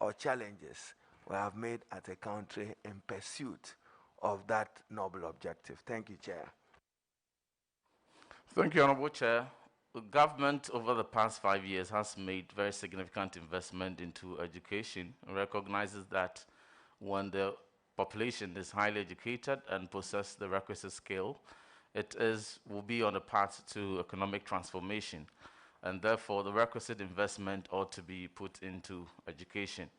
or challenges we have made as a country in pursuit of that noble objective? Thank you, Chair. Thank you, Honorable Chair. The government over the past 5 years has made very significant investment into education and recognizes that when the population is highly educated and possesses the requisite skill, will be on a path to economic transformation, and therefore the requisite investment ought to be put into education.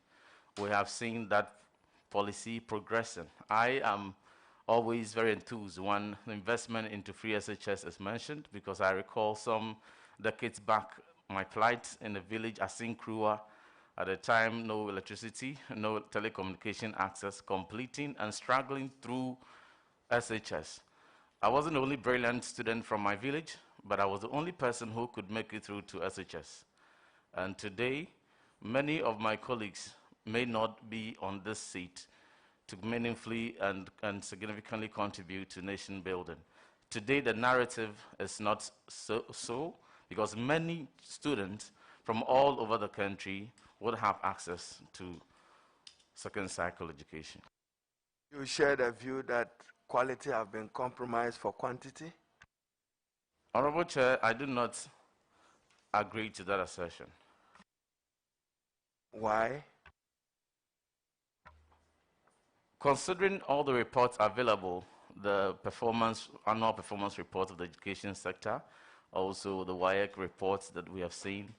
We have seen that policy progressing. I am always very enthused when the investment into free SHS is mentioned, because I recall some decades back my plight in the village Asinkrua. At the time, no electricity, no telecommunication access, completing and struggling through SHS. I wasn't the only brilliant student from my village, but I was the only person who could make it through to SHS. And today, many of my colleagues may not be on this seat to meaningfully and significantly contribute to nation building. Today, the narrative is not so because many students from all over the country would have access to second cycle education. You share the view that quality have been compromised for quantity? Honorable Chair, I do not agree to that assertion. Why? Considering all the reports available, the annual performance report of the education sector, also the WIEC reports that we have seen,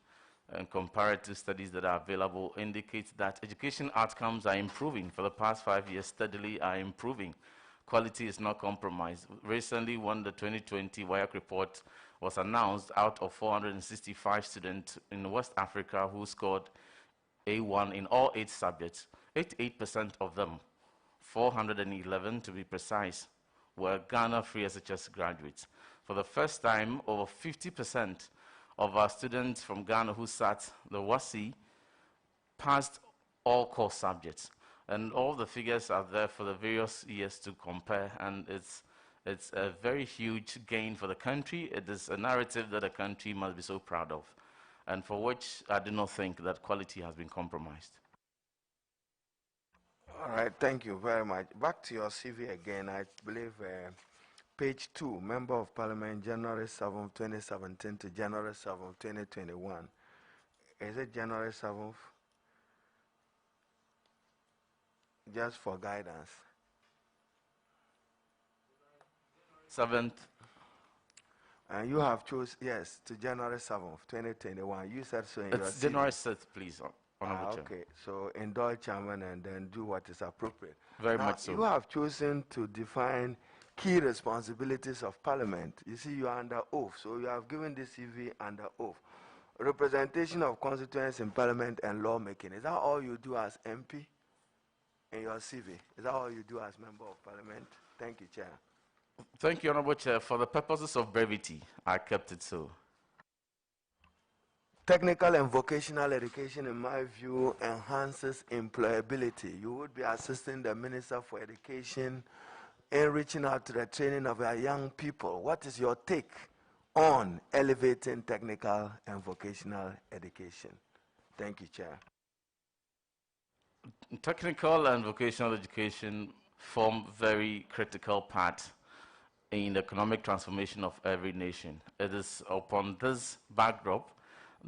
and comparative studies that are available indicate that education outcomes are improving. For the past 5 years, steadily are improving. Quality is not compromised. Recently, when the 2020 WIEC report was announced, out of 465 students in West Africa who scored A1 in all 8 subjects, 88% of them, 411 to be precise, were Ghana Free SHS graduates. For the first time, over 50% of our students from Ghana who sat the WASI passed all core subjects. And all the figures are there for the various years to compare, and it's a very huge gain for the country. It is a narrative that the country must be so proud of, and for which I do not think that quality has been compromised. All right, thank you very much. Back to your CV again. I believe page 2, Member of Parliament, January 7th, 2017 to January 7th, 2021. Is it January 7th? Just for guidance. 7th. And you have chosen, yes, to January 7th, 2021. You said so in your CV. It's January 6th, please. Okay, so indulge Chairman and then do what is appropriate. Very much so. You have chosen to define key responsibilities of Parliament. You see, you are under oath, so you have given this CV under oath. Representation of constituents in Parliament and lawmaking. Is that all you do as MP in your CV? Is that all you do as Member of Parliament? Thank you, Chair. Thank you, Honorable Chair. For the purposes of brevity, I kept it so. Technical and vocational education, in my view, enhances employability. You would be assisting the Minister for Education in reaching out to the training of our young people. What is your take on elevating technical and vocational education? Thank you, Chair. Technical and vocational education form very critical part in the economic transformation of every nation. It is upon this backdrop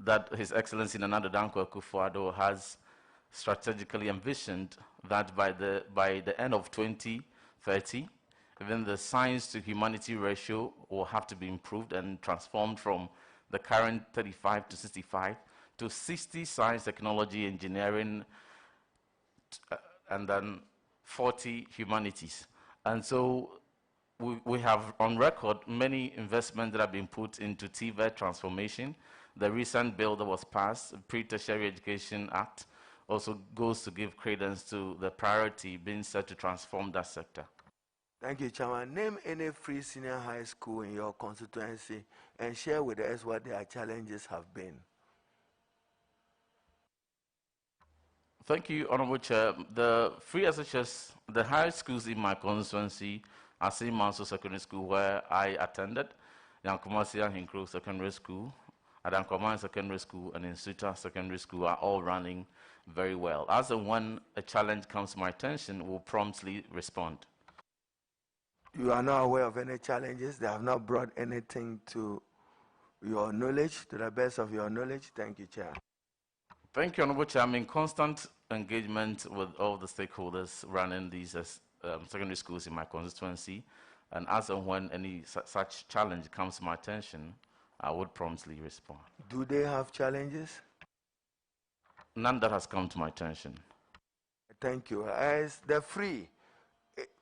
that His Excellency Nana Dankwa Akufo-Addo has strategically envisioned that by the end of 2030, even the science to humanity ratio will have to be improved and transformed from the current 35 to 65 to 60 science, technology, engineering, and then 40 humanities. And so we have on record many investments that have been put into TVET transformation. The recent bill that was passed, the Pre-Tertiary Education Act, also goes to give credence to the priority being set to transform that sector. Thank you, Chairman. Name any free senior high school in your constituency and share with us what their challenges have been. Thank you, Honorable Chair. The free SHS, the high schools in my constituency are St. Manso Secondary School, where I attended, Yankumasia Hinkro Secondary School, Adankoman Secondary School and Insuta Secondary School are all running very well. As and when a challenge comes to my attention, we'll promptly respond. You are not aware of any challenges? They have not brought anything to your knowledge, to the best of your knowledge? Thank you, Chair. Thank you, Honorable Chair. I'm in constant engagement with all the stakeholders running these secondary schools in my constituency, and as and when any such challenge comes to my attention, I would promptly respond. Do they have challenges? None that has come to my attention. Thank you. As the free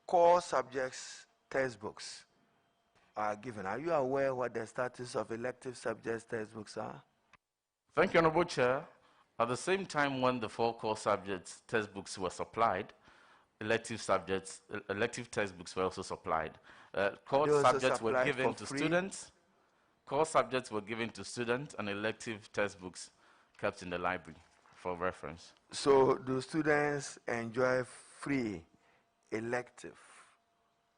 core subjects textbooks are given, are you aware what the status of elective subjects textbooks are? Thank you, Honorable Chair. At the same time when the 4 core subjects textbooks were supplied, elective textbooks were also supplied. Core subjects were given to students. Core subjects were given to students, and elective textbooks kept in the library for reference. So do students enjoy free elective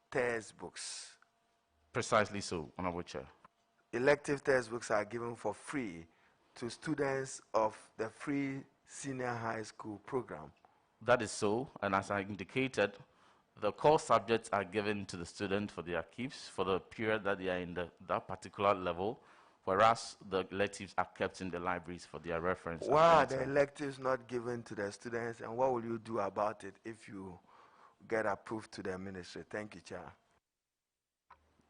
textbooks? Precisely so, Honorable Chair. Elective textbooks are given for free to students of the free senior high school program. That is so, and as I indicated, the core subjects are given to the student for their keeps for the period that they are in that particular level, whereas the electives are kept in the libraries for their reference. Why are the electives not given to the students, and what will you do about it if you get approved to the ministry? Thank you, Chair.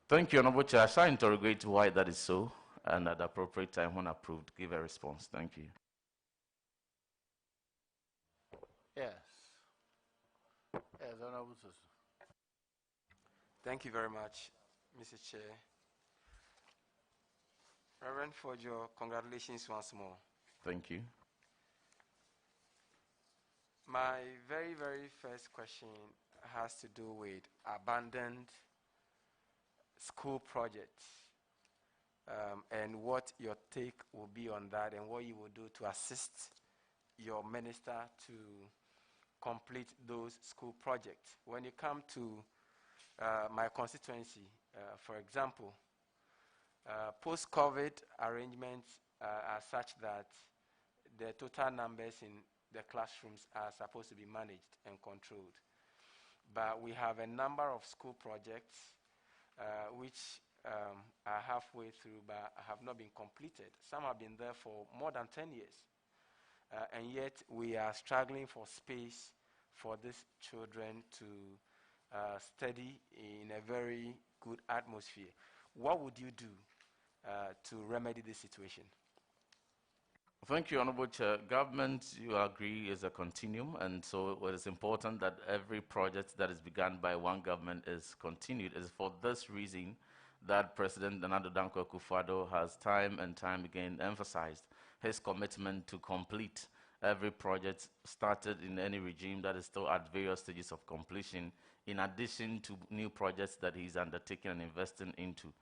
Thank you, Honorable Chair. I shall interrogate why that is so, and at the appropriate time, when approved, give a response. Thank you. Yes. Yes, Honorable Susu. Thank you very much, Mr. Chair. Reverend Fordjour, congratulations once more. Thank you. My very, very first question has to do with abandoned school projects and what your take will be on that and what you will do to assist your minister to complete those school projects. When you come to my constituency, for example, post-COVID arrangements are such that the total numbers in the classrooms are supposed to be managed and controlled. But we have a number of school projects which are halfway through but have not been completed. Some have been there for more than 10 years. And yet we are struggling for space for these children to study in a very good atmosphere. What would you do to remedy this situation? Thank you, Honorable Chair. Government, you agree, is a continuum, and so it is important that every project that is begun by one government is continued. It is for this reason that President Danko Akufo-Addo has time and time again emphasized his commitment to complete every project started in any regime that is still at various stages of completion, in addition to new projects that he's undertaking and investing into.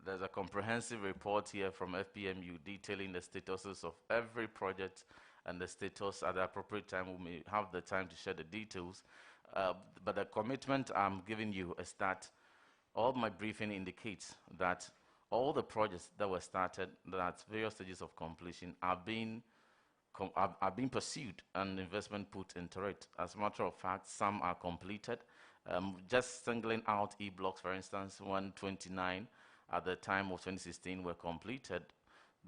There's a comprehensive report here from FPMU detailing the statuses of every project and the status. At the appropriate time, we may have the time to share the details. But the commitment I'm giving you is that all my briefing indicates that all the projects that were started at various stages of completion are being pursued and investment put into it. As a matter of fact, some are completed. Just singling out E-blocks, for instance, 129 at the time of 2016 were completed.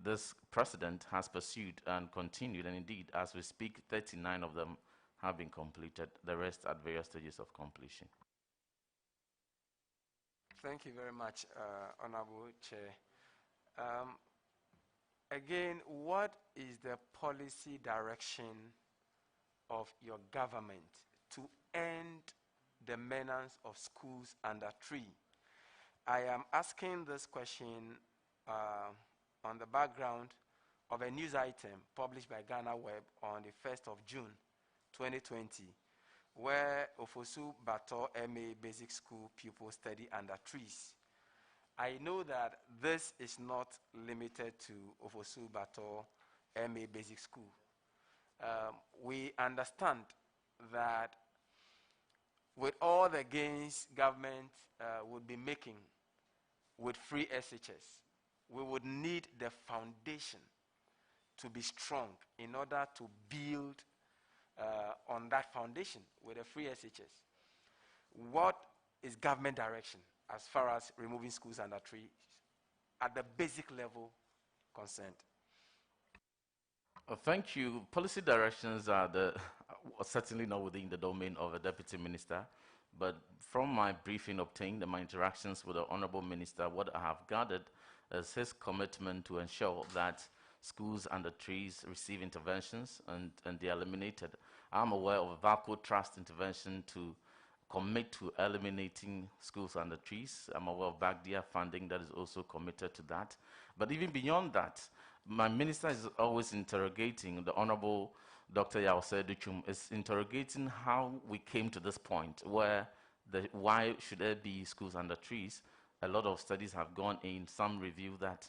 This president has pursued and continued, and indeed, as we speak, 39 of them have been completed, the rest at various stages of completion. Thank you very much, Honorable Chair. Again, what is the policy direction of your government to end the menace of schools under tree? I am asking this question on the background of a news item published by Ghana Web on the 1st of June 2020, where Ofosu-Bator MA Basic School pupils study under trees. I know that this is not limited to Ofosu-Bator MA Basic School. We understand that with all the gains government would be making with free SHS, we would need the foundation to be strong in order to build on that foundation with a free SHS. What is government direction as far as removing schools under trees at the basic level concerned? Thank you. Policy directions are certainly not within the domain of a deputy minister, but from my briefing obtained and my interactions with the Honorable Minister, what I have gathered is his commitment to ensure that schools under trees receive interventions and they are eliminated. I'm aware of a VACO trust intervention to commit to eliminating schools under trees. I'm aware of BACDIA funding that is also committed to that. But even beyond that, my minister is always interrogating, the Honorable Dr. Yawse Duchum is interrogating how we came to this point where why should there be schools under trees. A lot of studies have gone in, some review that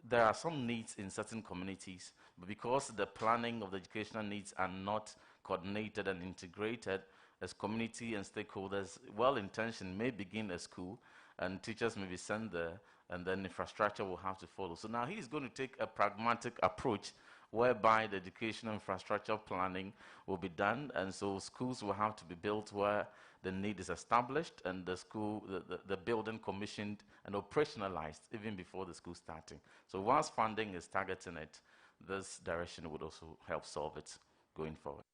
there are some needs in certain communities, but because the planning of the educational needs are not coordinated and integrated, as community and stakeholders, well-intentioned, may begin a school and teachers may be sent there, and then infrastructure will have to follow. So now he's going to take a pragmatic approach whereby the educational infrastructure planning will be done, and so schools will have to be built where the need is established and the building commissioned and operationalized even before the school starting. So once funding is targeting it, this direction would also help solve it going forward.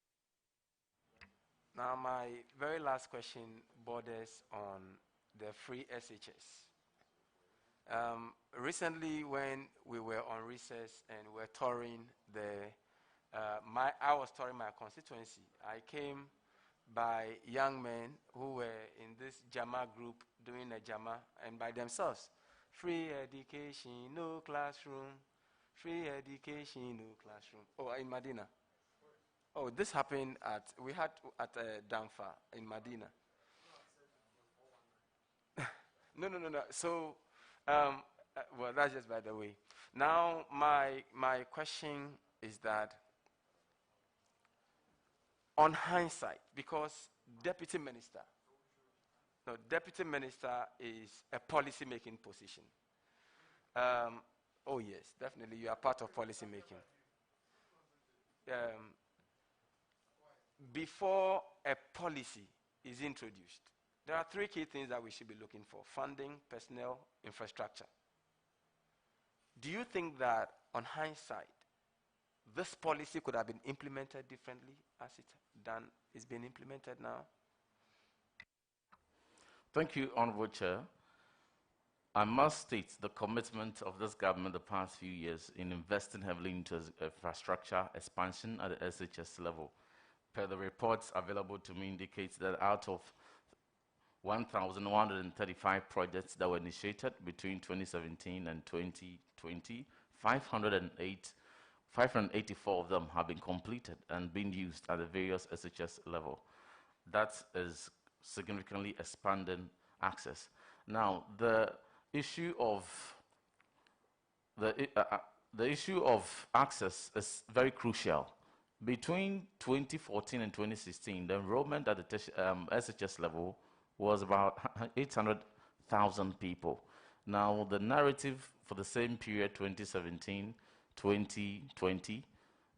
Now, my very last question borders on the free SHS. Recently, when we were on recess and we were touring I was touring my constituency. I came by young men who were in this JAMA group doing a JAMA and by themselves. Free education, no classroom. Free education, no classroom. Oh, in Medina. Oh, this happened at Damfa in Medina. No. So, well, that's just by the way. Now, my question is that, on hindsight, because deputy minister is a policy-making position. Oh yes, definitely, you are part of policy-making. Before a policy is introduced, there are three key things that we should be looking for: funding, personnel, infrastructure. Do you think that, on hindsight, this policy could have been implemented differently as it's been implemented now? Thank you, Honorable Chair. I must state the commitment of this government the past few years in investing heavily into infrastructure expansion at the SHS level. Per the reports available to me indicates that out of 1,135 projects that were initiated between 2017 and 2020, 584 of them have been completed and being used at the various SHS level. That is significantly expanding access. Now, the issue of access is very crucial. Between 2014 and 2016, the enrollment at the SHS level was about 800,000 people. Now, the narrative for the same period, 2017-2020,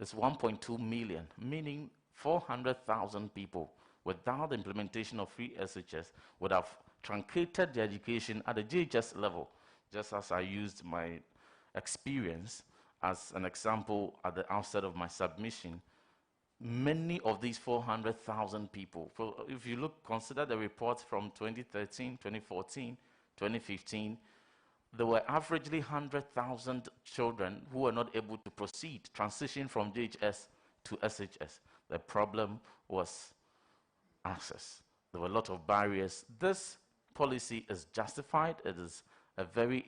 is 1.2 million, meaning 400,000 people without the implementation of free SHS would have truncated the education at the JHS level, just as I used my experience as an example at the outset of my submission. Many of these 400,000 people, if you consider the reports from 2013, 2014, 2015, there were averagely 100,000 children who were not able to transition from JHS to SHS. The problem was access. There were a lot of barriers. This policy is justified. It is a very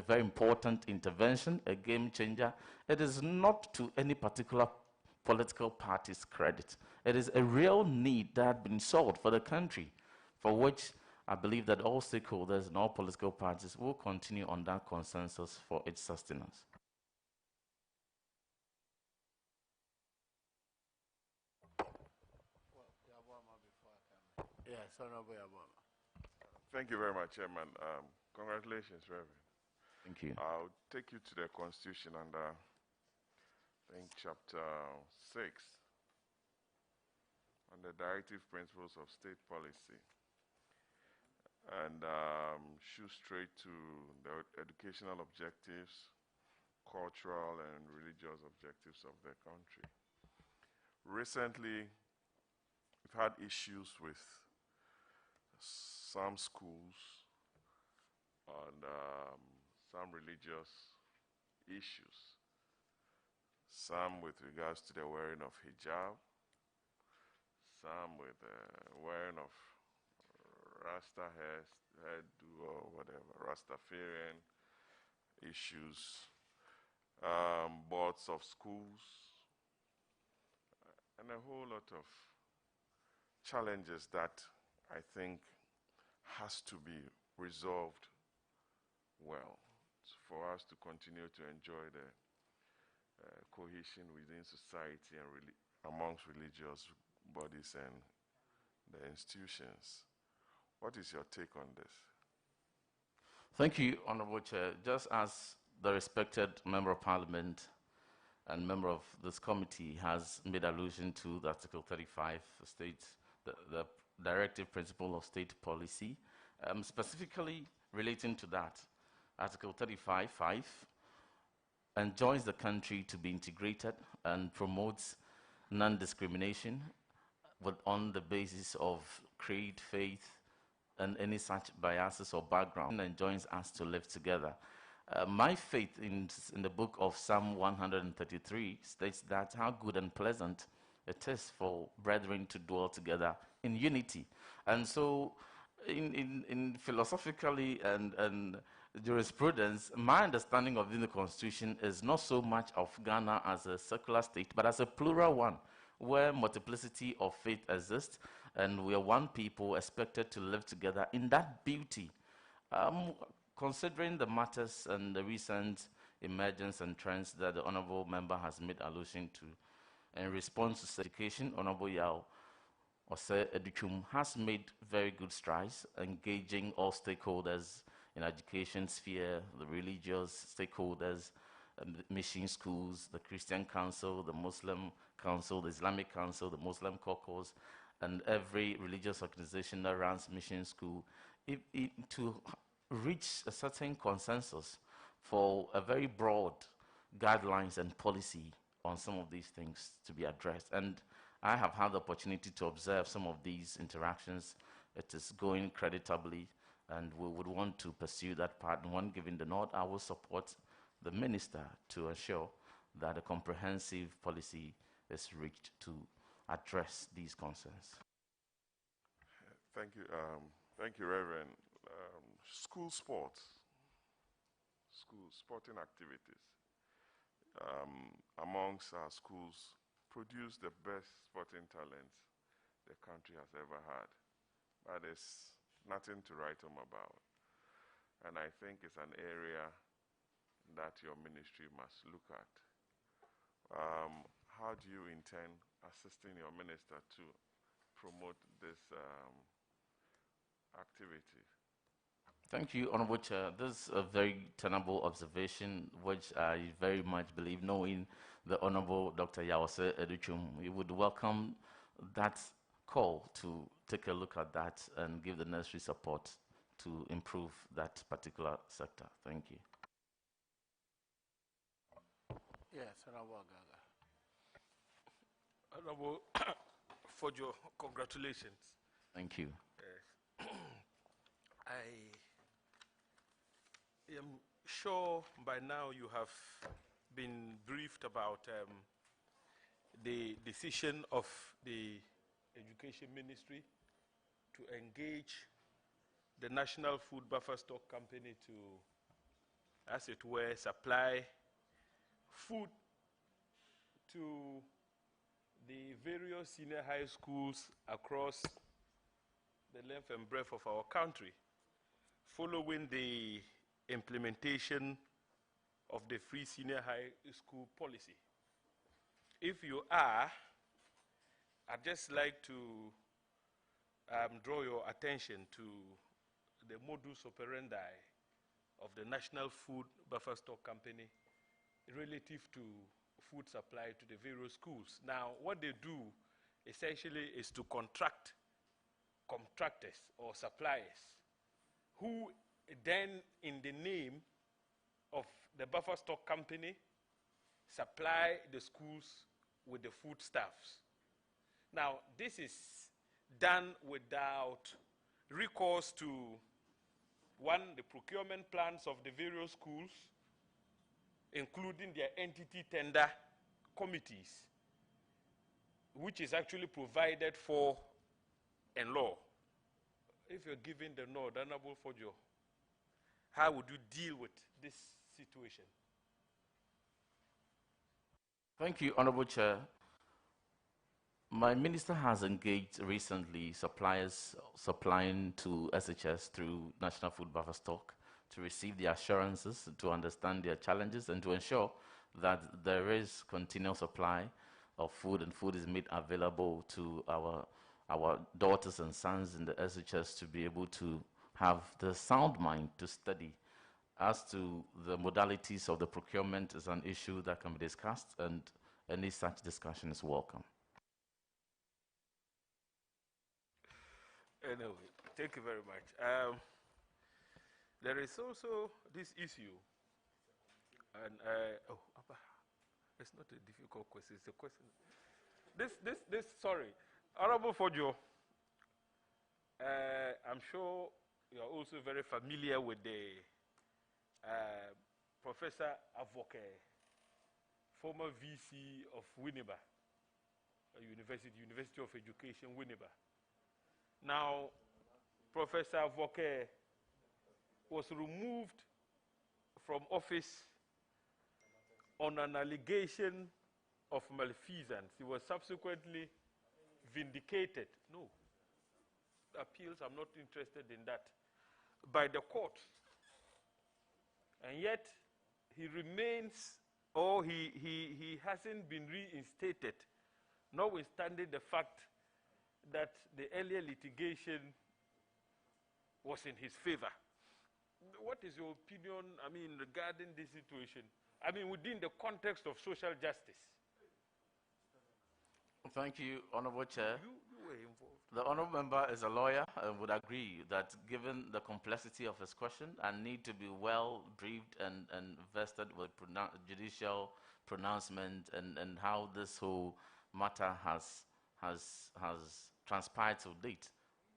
important intervention, a game changer. It is not to any particular political party's credit. It is a real need that had been solved for the country, for which I believe that all stakeholders and all political parties will continue on that consensus for its sustenance. Yes, Honorable Agyapong. Thank you very much, Chairman. Congratulations, Reverend. Thank you. I'll take you to the Constitution under, I think, Chapter 6, on the directive principles of state policy, and shoot straight to the educational objectives, cultural and religious objectives of the country. Recently, we've had issues with some schools on some religious issues, some with regards to the wearing of hijab, some with wearing of Rasta hairdo or whatever, Rastafarian issues, boards of schools, and a whole lot of challenges that I think has to be resolved well for us to continue to enjoy the cohesion within society and amongst religious bodies and the institutions. What is your take on this? Thank you, Honorable Chair. Just as the respected Member of Parliament and member of this committee has made allusion to the Article 35 the directive principle of state policy, specifically relating to that, Article 35(5) enjoins the country to be integrated and promotes non-discrimination on the basis of creed, faith, and any such biases or background, and joins us to live together. My faith in the book of Psalm 133 states that how good and pleasant it is for brethren to dwell together in unity. And so in philosophically and jurisprudence, my understanding of the Constitution is not so much of Ghana as a secular state, but as a plural one, where multiplicity of faith exists, and we are one people expected to live together in that beauty. Considering the matters and the recent emergence and trends that the Honourable Member has made allusion to, in response to education, Honourable Yao Ose Educhum has made very good strides, engaging all stakeholders in education sphere, the religious stakeholders, mission schools, the Christian Council, the Muslim Council, the Islamic Council, the Muslim Caucus, and every religious organization that runs mission school, to reach a certain consensus for a very broad guidelines and policy on some of these things to be addressed. And I have had the opportunity to observe some of these interactions. It is going creditably, and we would want to pursue that part. And when given the nod, I will support the minister to ensure that a comprehensive policy is reached to address these concerns. Thank you. Thank you, Reverend. School sports, sporting activities amongst our schools produce the best sporting talents the country has ever had. But there's nothing to write home about. And I think it's an area that your ministry must look at. How do you intend assisting your minister to promote this activity? Thank you, Honorable Chair. This is a very tenable observation, which I very much believe, knowing the Honorable Dr. Yawase Educhum, we would welcome that call to take a look at that and give the necessary support to improve that particular sector. Thank you. Yes, Honorable Gaga. Honorable Fordjour, congratulations. Thank you. I am sure by now you have been briefed about the decision of the Education Ministry to engage the National Food Buffer Stock Company to, as it were, supply food to the various senior high schools across the length and breadth of our country, following the implementation of the free senior high school policy. If you are, I'd just like to draw your attention to the modus operandi of the National Food Buffer Stock Company relative to food supply to the various schools. Now, what they do essentially is to contract contractors or suppliers who then, in the name of the buffer stock company, supply the schools with the foodstuffs. Now, this is done without recourse to, one, the procurement plans of the various schools, including their entity tender committees, which is actually provided for in law. If you're given the nod, Honorable Fordjour, how would you deal with this situation? Thank you, Honorable Chair. My minister has engaged recently suppliers supplying to SHS through National Food Buffer Stock to receive the assurances, to understand their challenges, and to ensure that there is continual supply of food, and food is made available to our daughters and sons in the SHS to be able to have the sound mind to study. As to the modalities of the procurement is an issue that can be discussed, and any such discussion is welcome. Anyway, thank you very much. There is also this issue, and it's not a difficult question. It's a question. Sorry, Honorable Fordjour, I'm sure you are also very familiar with the Professor Avoke, former VC of Winneba University of Education, Winneba. Now, Professor Avoke was removed from office on an allegation of malfeasance. He was subsequently vindicated. No, appeals, I'm not interested in that, by the court. And yet, he remains, or he hasn't been reinstated, notwithstanding the fact that the earlier litigation was in his favor. What is your opinion, regarding this situation? Within the context of social justice. Thank you, Honorable Chair. You were involved. The Honorable Member is a lawyer and would agree that given the complexity of his question and need to be well briefed and vested with judicial pronouncement and how this whole matter has transpired to date,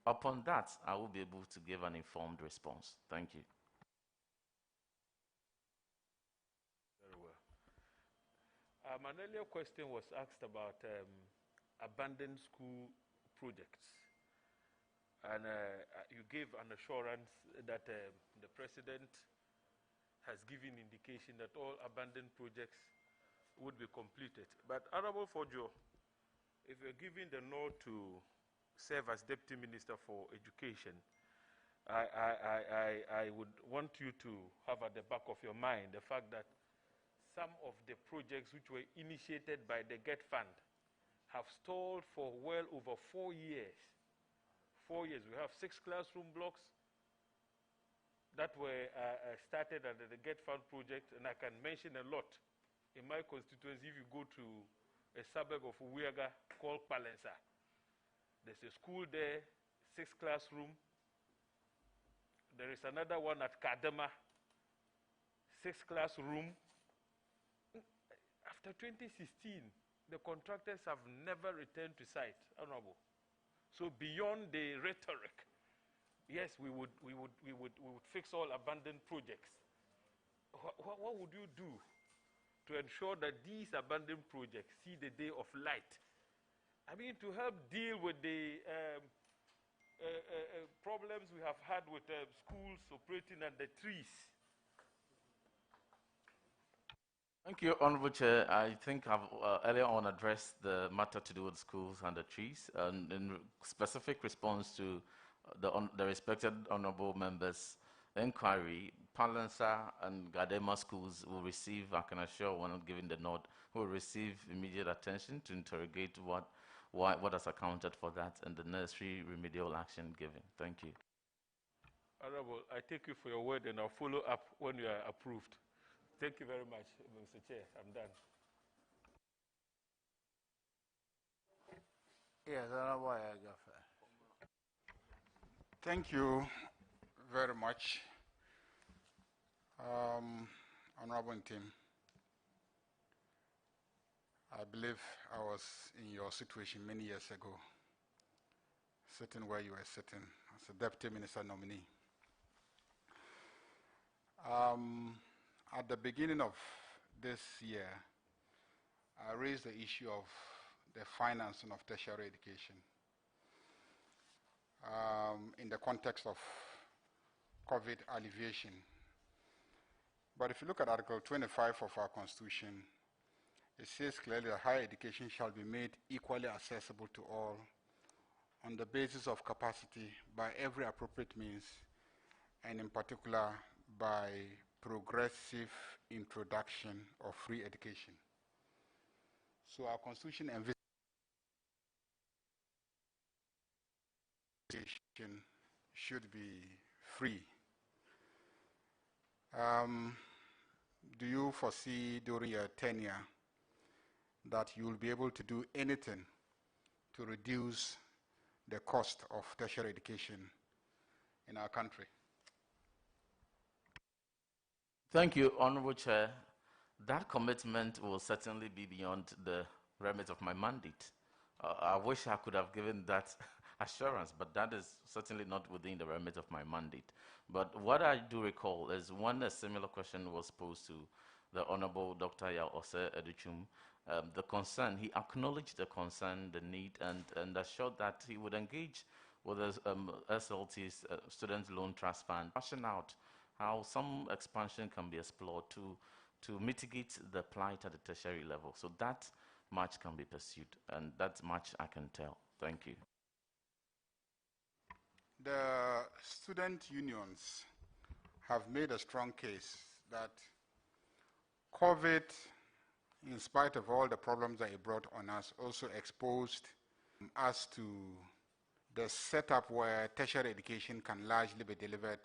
upon that, I will be able to give an informed response. Thank you. Very well. An earlier question was asked about abandoned school projects. And you gave an assurance that the President has given indication that all abandoned projects would be completed. But Honorable Fordjour, if you're giving the nod to serve as Deputy Minister for Education, I would want you to have at the back of your mind the fact that some of the projects which were initiated by the GET Fund have stalled for well over 4 years. 4 years. We have 6 classroom blocks that were started under the GET Fund project, and I can mention a lot. In my constituency, if you go to a suburb of Uwiaga called Palensa, there's a school there, 6 classroom. There is another one at Kadema, 6 classroom. After 2016, the contractors have never returned to site, Honorable. So beyond the rhetoric, yes, we would fix all abandoned projects. What would you do to ensure that these abandoned projects see the day of light? To help deal with the problems we have had with schools operating under trees. Thank you, Honorable Chair. I think I've earlier on addressed the matter to do with schools and the trees, and in specific response to the respected Honorable Member's inquiry, Palensa and Gadema schools will receive, I can assure when I'm giving the nod, will receive immediate attention to interrogate what has accounted for that and the necessary remedial action given. Thank you. Honorable, I take you for your word and I'll follow up when you are approved. Thank you very much, Mr. Chair. I'm done. Yes, Honorable Agyapong. Thank you very much, Honorable Ntim. I believe I was in your situation many years ago, sitting where you were sitting as a Deputy Minister nominee. At the beginning of this year, I raised the issue of the financing of tertiary education in the context of COVID alleviation. But if you look at Article 25 of our Constitution, it says clearly that higher education shall be made equally accessible to all on the basis of capacity by every appropriate means, and in particular by progressive introduction of free education. So our Constitution envisages education should be free. Do you foresee during your tenure that you will be able to do anything to reduce the cost of tertiary education in our country? Thank you, Honorable Chair. That commitment will certainly be beyond the remit of my mandate. I wish I could have given that assurance, but that is certainly not within the remit of my mandate. But what I do recall is when a similar question was posed to the Honorable Dr. Yao Ose Educhum, the concern, he acknowledged the concern, the need, and assured that he would engage with the SLT's Student Loan Trust Fund, passion out how some expansion can be explored to mitigate the plight at the tertiary level. So that much can be pursued, and that much I can tell. Thank you. The student unions have made a strong case that COVID, in spite of all the problems that it brought on us, also exposed us to the setup where tertiary education can largely be delivered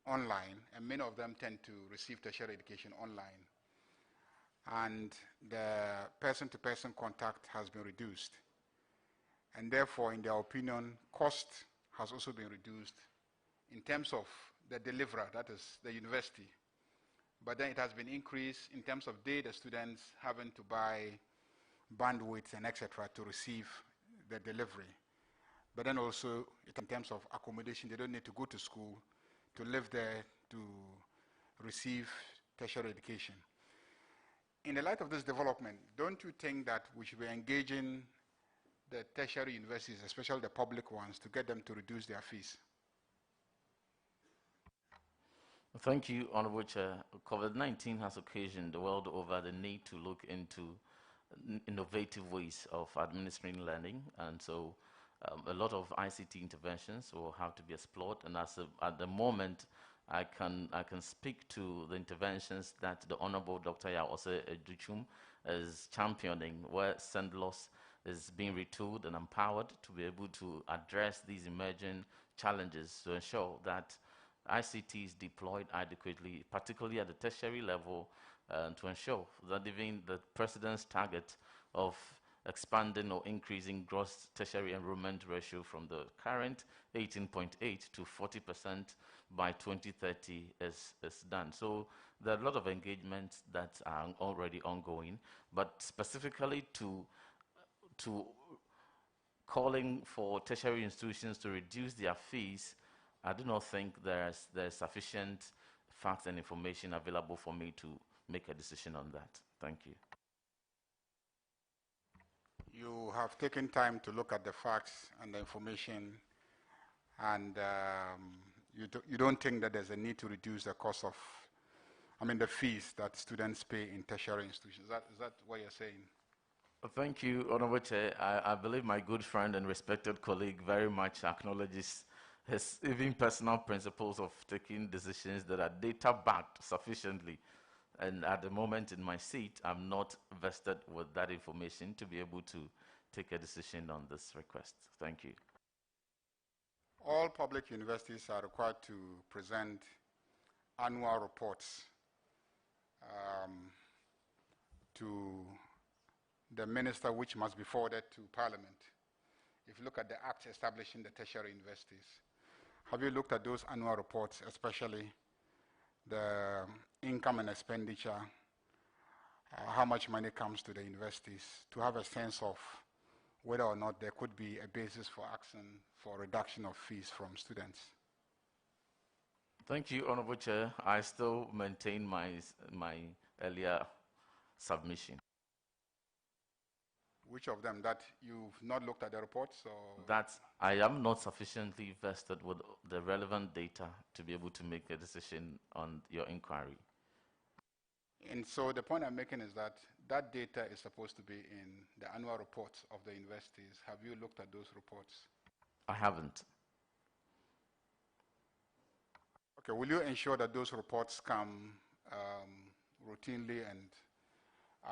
online, and many of them tend to receive tertiary education online. And the person-to-person contact has been reduced. And therefore, in their opinion, cost has also been reduced in terms of the deliverer, that is the university. But then it has been increased in terms of the students having to buy bandwidth and etc. to receive the delivery. But then also in terms of accommodation, they don't need to go to school to live there to receive tertiary education. In the light of this development, don't you think that we should be engaging the tertiary universities, especially the public ones, to get them to reduce their fees? Thank you, Honorable Chair. COVID-19 has occasioned the world over the need to look into innovative ways of administering learning, and so a lot of ICT interventions will have to be explored. And at the moment, I can speak to the interventions that the Honorable Dr. Yao Ose Educhum is championing, where SENDLOS is being retooled and empowered to be able to address these emerging challenges to ensure that ICT is deployed adequately, particularly at the tertiary level, to ensure that even the President's target of expanding or increasing gross tertiary enrollment ratio from the current 18.8 to 40% by 2030 is done. So there are a lot of engagements that are already ongoing, but specifically to calling for tertiary institutions to reduce their fees, I do not think there's sufficient facts and information available for me to make a decision on that. Thank you. You have taken time to look at the facts and the information, and you don't think that there's a need to reduce the cost of, the fees that students pay in tertiary institutions. Is that what you're saying? Thank you, Honorable Chair. I believe my good friend and respected colleague very much acknowledges his even personal principles of taking decisions that are data-backed sufficiently. And at the moment in my seat, I'm not vested with that information to be able to take a decision on this request. Thank you. All public universities are required to present annual reports to the minister, which must be forwarded to Parliament. If you look at the Act establishing the tertiary universities, have you looked at those annual reports, especially the income and expenditure, how much money comes to the universities, to have a sense of whether or not there could be a basis for action for reduction of fees from students? Thank you, Honorable Chair. I still maintain my earlier submission. Which of them? That you've not looked at the reports? Or? That I am not sufficiently vested with the relevant data to be able to make a decision on your inquiry. And so the point I'm making is that that data is supposed to be in the annual reports of the universities. Have you looked at those reports? I haven't. Okay, will you ensure that those reports come routinely and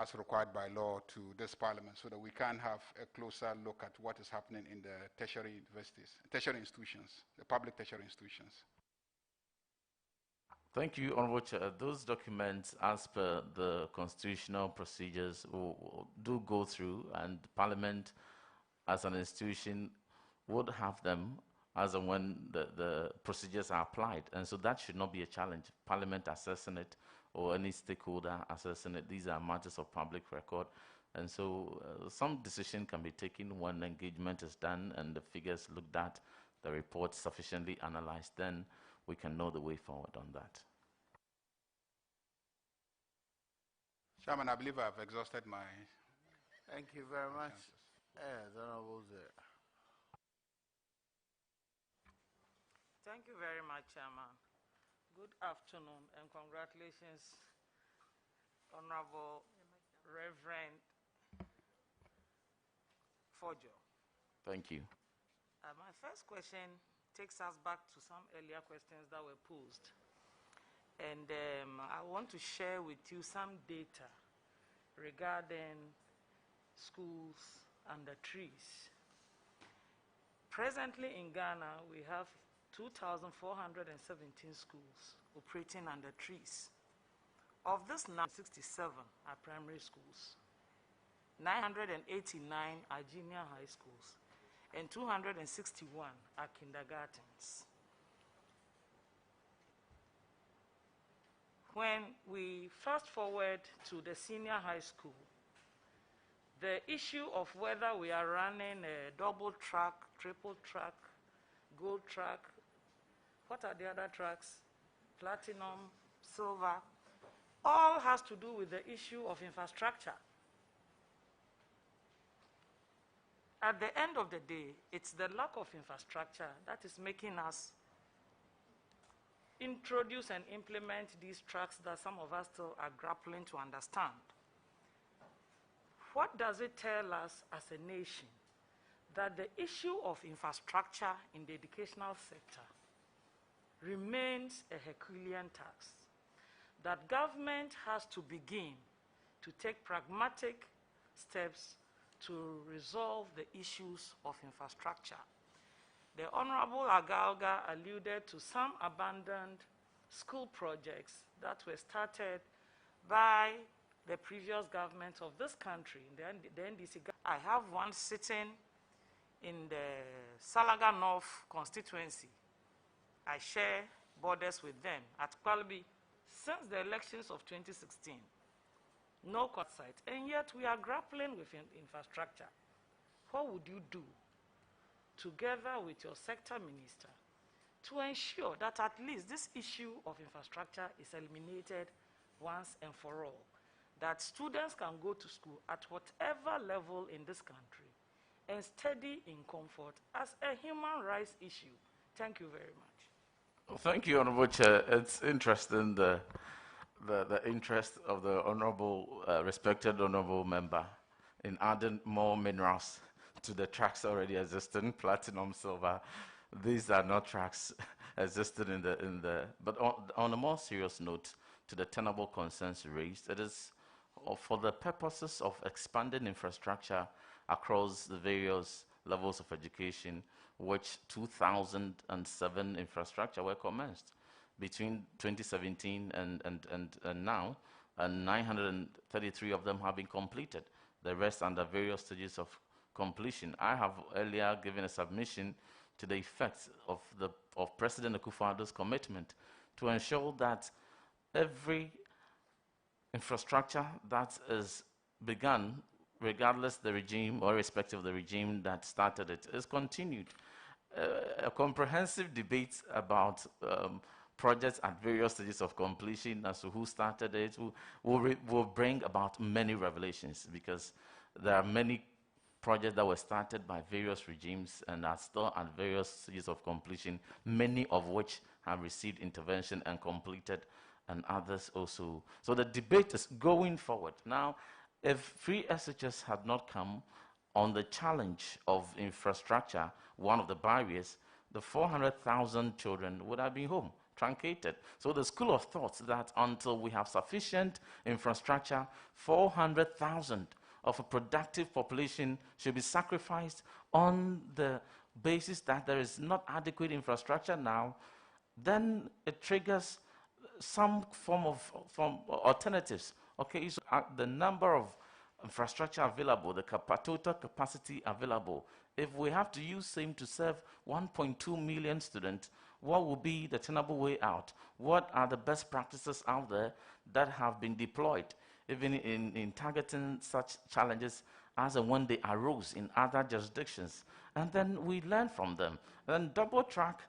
as required by law to this Parliament so that we can have a closer look at what is happening in the tertiary universities, tertiary institutions, the public tertiary institutions? Thank you, Honorable Chair. Those documents, as per the constitutional procedures, do go through, and Parliament, as an institution, would have them as and when the procedures are applied. And so that should not be a challenge. Parliament assessing it or any stakeholder assessing it, these are matters of public record. And so some decision can be taken when engagement is done and the figures looked at, the report sufficiently analyzed, then we can know the way forward on that. Chairman, I believe I've exhausted my... Thank you very much. Honorable Chair. Thank you very much, Chairman. Good afternoon and congratulations, Honorable Reverend Fordjour. Thank you. My first question takes us back to some earlier questions that were posed. And I want to share with you some data regarding schools under trees. Presently in Ghana, we have 2,417 schools operating under trees. Of this, 967 are primary schools, 989 are junior high schools, and 261 are kindergartens. When we fast forward to the senior high school, the issue of whether we are running a double track, triple track, gold track, what are the other tracks? Platinum, silver, all has to do with the issue of infrastructure. At the end of the day, it's the lack of infrastructure that is making us introduce and implement these tracks that some of us still are grappling to understand. What does it tell us as a nation? That the issue of infrastructure in the educational sector remains a Herculean task. That government has to begin to take pragmatic steps to resolve the issues of infrastructure. The Honorable Agalga alluded to some abandoned school projects that were started by the previous government of this country, the NDC. I have one sitting in the Salaga North constituency. I share borders with them at Kwalbi since the elections of 2016. No court site, and yet we are grappling with infrastructure. What would you do, together with your sector minister, to ensure that at least this issue of infrastructure is eliminated once and for all? That students can go to school at whatever level in this country and study in comfort as a human rights issue. Thank you very much. Well, thank you, Honorable Chair. It's interesting the interest of the honorable, respected honorable member in adding more minerals to the tracks already existing, platinum, silver. These are not tracks existing in the. But on a more serious note, to the tenable concerns raised, it is for the purposes of expanding infrastructure across the various levels of education, which 2007 infrastructure were commenced between 2017 and now, and 933 of them have been completed. The rest under various stages of completion. I have earlier given a submission to the effects of President Akufo-Addo's commitment to ensure that every infrastructure that is begun, regardless the regime or irrespective of the regime that started it, is continued. A comprehensive debate about projects at various stages of completion as to who started it will bring about many revelations, because there are many projects that were started by various regimes and are still at various stages of completion, many of which have received intervention and completed, and others also. So the debate is going forward. Now, if free SHS had not come on the challenge of infrastructure, one of the barriers, the 400,000 children would have been home, truncated. So the school of thought that until we have sufficient infrastructure, 400,000 of a productive population should be sacrificed on the basis that there is not adequate infrastructure now, then it triggers some form of alternatives. Okay, so the number of infrastructure available, the total capacity available, if we have to use same to serve 1.2 million students, what will be the tenable way out? What are the best practices out there that have been deployed, even in targeting such challenges as and when they arose in other jurisdictions? And then we learn from them. And double track,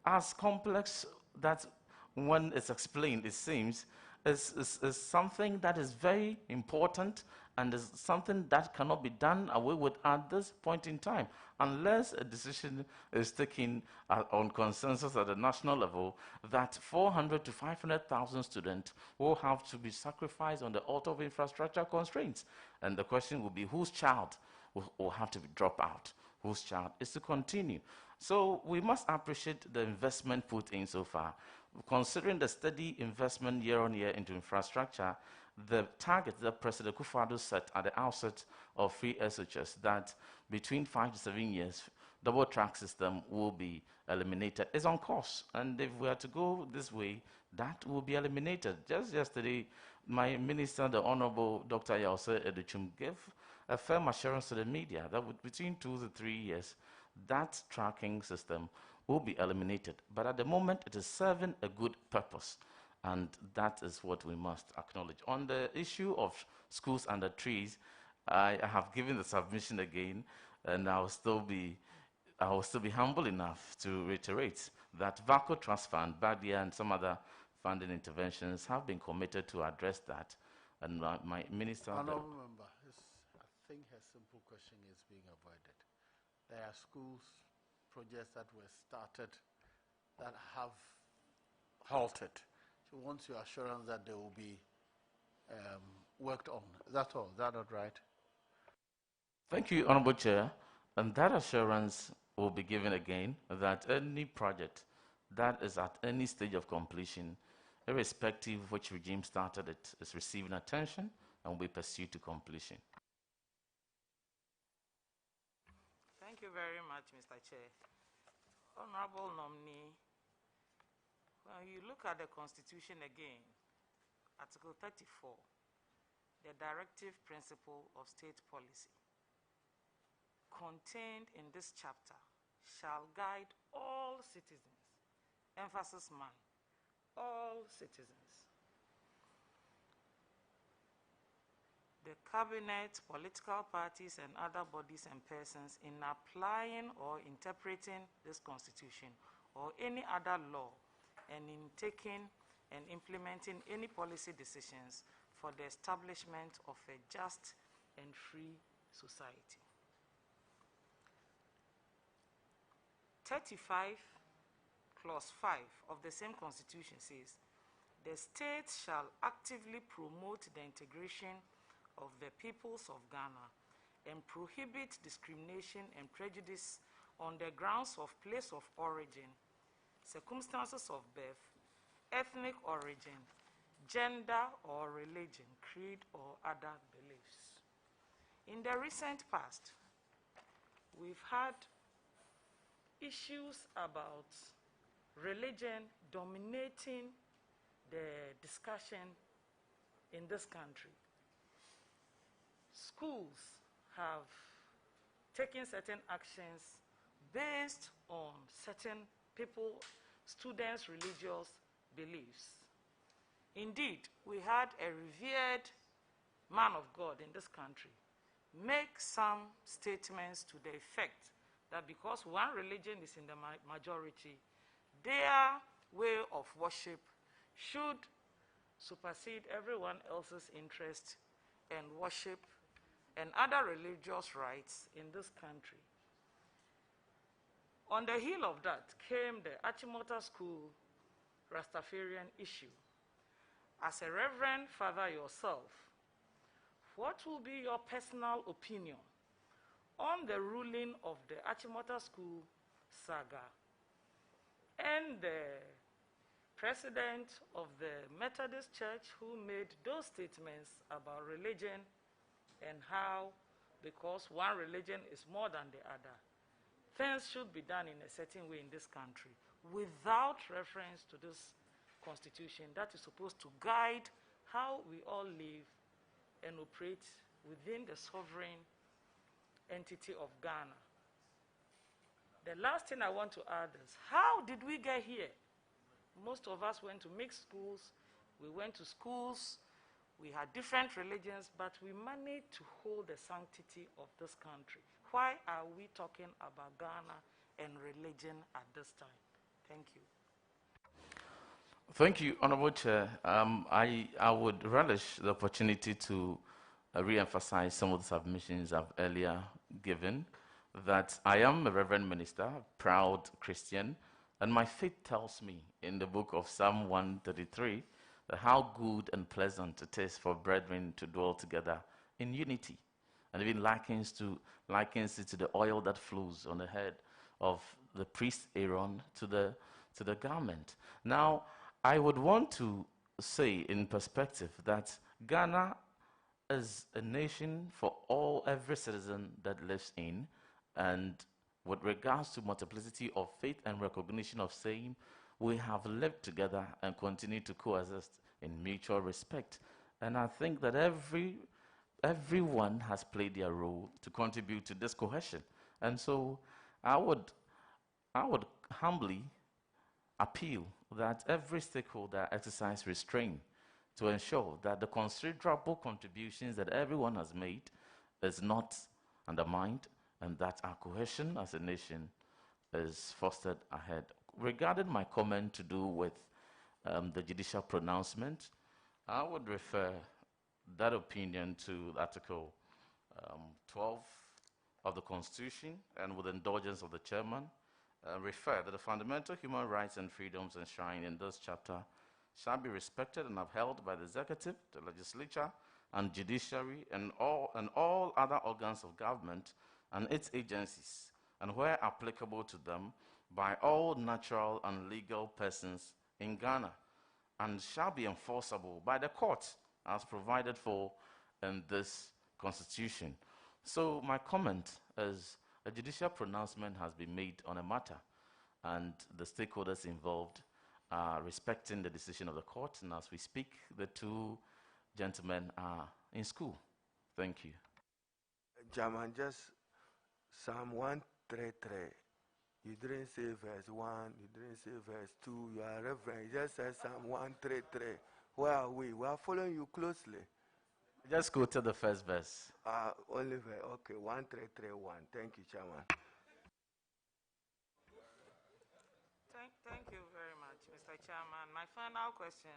as complex that when it's explained, it seems, is something that is very important and is something that cannot be done away with at this point in time, unless a decision is taken on consensus at the national level that 400 to 500,000 students will have to be sacrificed on the altar of infrastructure constraints. And the question will be, whose child will have to drop out? Whose child is to continue? So we must appreciate the investment put in so far. Considering the steady investment year on year into infrastructure, the target that President Akufo-Addo set at the outset of free SHS, that between 5 to 7 years, double track system will be eliminated, is on course. And if we are to go this way, that will be eliminated. Just yesterday, my minister, the Honorable Dr. Yause Educhum, gave a firm assurance to the media that between 2 to 3 years, that tracking system will be eliminated. But at the moment, it is serving a good purpose, and that is what we must acknowledge. On the issue of schools under trees, I have given the submission again, and I will still be humble enough to reiterate that VACO Trust Fund, BADIA, and some other funding interventions have been committed to address that. And my minister... Honourable Member, I think her simple question is being avoided. There are schools, projects that were started that have halted. She wants your assurance that they will be worked on. That's all. Is that not right? Thank you, Honourable Chair. And that assurance will be given again, that any project that is at any stage of completion, irrespective of which regime started it, is receiving attention and will be pursued to completion. Thank you very much, Mr. Chair. Honorable nominee, when you look at the Constitution again, Article 34, the directive principle of state policy, contained in this chapter, shall guide all citizens. Emphasis mine, all citizens. The cabinet, political parties, and other bodies and persons in applying or interpreting this constitution or any other law, and in taking and implementing any policy decisions for the establishment of a just and free society. 35 clause 5 of the same constitution says, the state shall actively promote the integration of the peoples of Ghana and prohibit discrimination and prejudice on the grounds of place of origin, circumstances of birth, ethnic origin, gender or religion, creed or other beliefs. In the recent past, we've had issues about religion dominating the discussion in this country. Schools have taken certain actions based on certain people, students' religious beliefs. Indeed, we had a revered man of God in this country make some statements to the effect that because one religion is in the majority, their way of worship should supersede everyone else's interest and worship and other religious rights in this country. On the heel of that came the Achimota School Rastafarian issue. As a Reverend Father yourself, what will be your personal opinion on the ruling of the Achimota School saga and the president of the Methodist Church who made those statements about religion and how, because one religion is more than the other, things should be done in a certain way in this country without reference to this constitution that is supposed to guide how we all live and operate within the sovereign entity of Ghana. The last thing I want to add is, how did we get here? Most of us went to mixed schools, we went to schools, we had different religions, but we managed to hold the sanctity of this country. Why are we talking about Ghana and religion at this time? Thank you. Thank you, Honorable Chair. I would relish the opportunity to re-emphasize some of the submissions I've earlier given, that I am a Reverend Minister, a proud Christian, and my faith tells me in the book of Psalm 133 that how good and pleasant it is for brethren to dwell together in unity, and even likens it to the oil that flows on the head of the priest Aaron to the garment. Now, I would want to say in perspective that Ghana is a nation for every citizen that lives in, and with regards to multiplicity of faith and recognition of same, we have lived together and continue to coexist in mutual respect. And I think that everyone has played their role to contribute to this cohesion. And so I would humbly appeal that every stakeholder exercise restraint to ensure that the considerable contributions that everyone has made is not undermined, and that our cohesion as a nation is fostered ahead. Regarding my comment to do with the judicial pronouncement, I would refer that opinion to Article 12 of the Constitution, and with indulgence of the chairman, refer that the fundamental human rights and freedoms enshrined in this chapter shall be respected and upheld by the executive, the legislature, and judiciary, and all other organs of government and its agencies, and where applicable to them, by all natural and legal persons in Ghana, and shall be enforceable by the court as provided for in this constitution. So my comment is a judicial pronouncement has been made on a matter, and the stakeholders involved are respecting the decision of the court, and as we speak, the two gentlemen are in school. Thank you. Chairman, just Psalm 133. You didn't say verse 1, you didn't say verse 2, you are reverend. You just said Psalm 133. Where are we? We are following you closely. Just go to the first verse. Only verse. Okay, 1331. Thank you, Chairman. Thank you very much, Mr. Chairman. My final question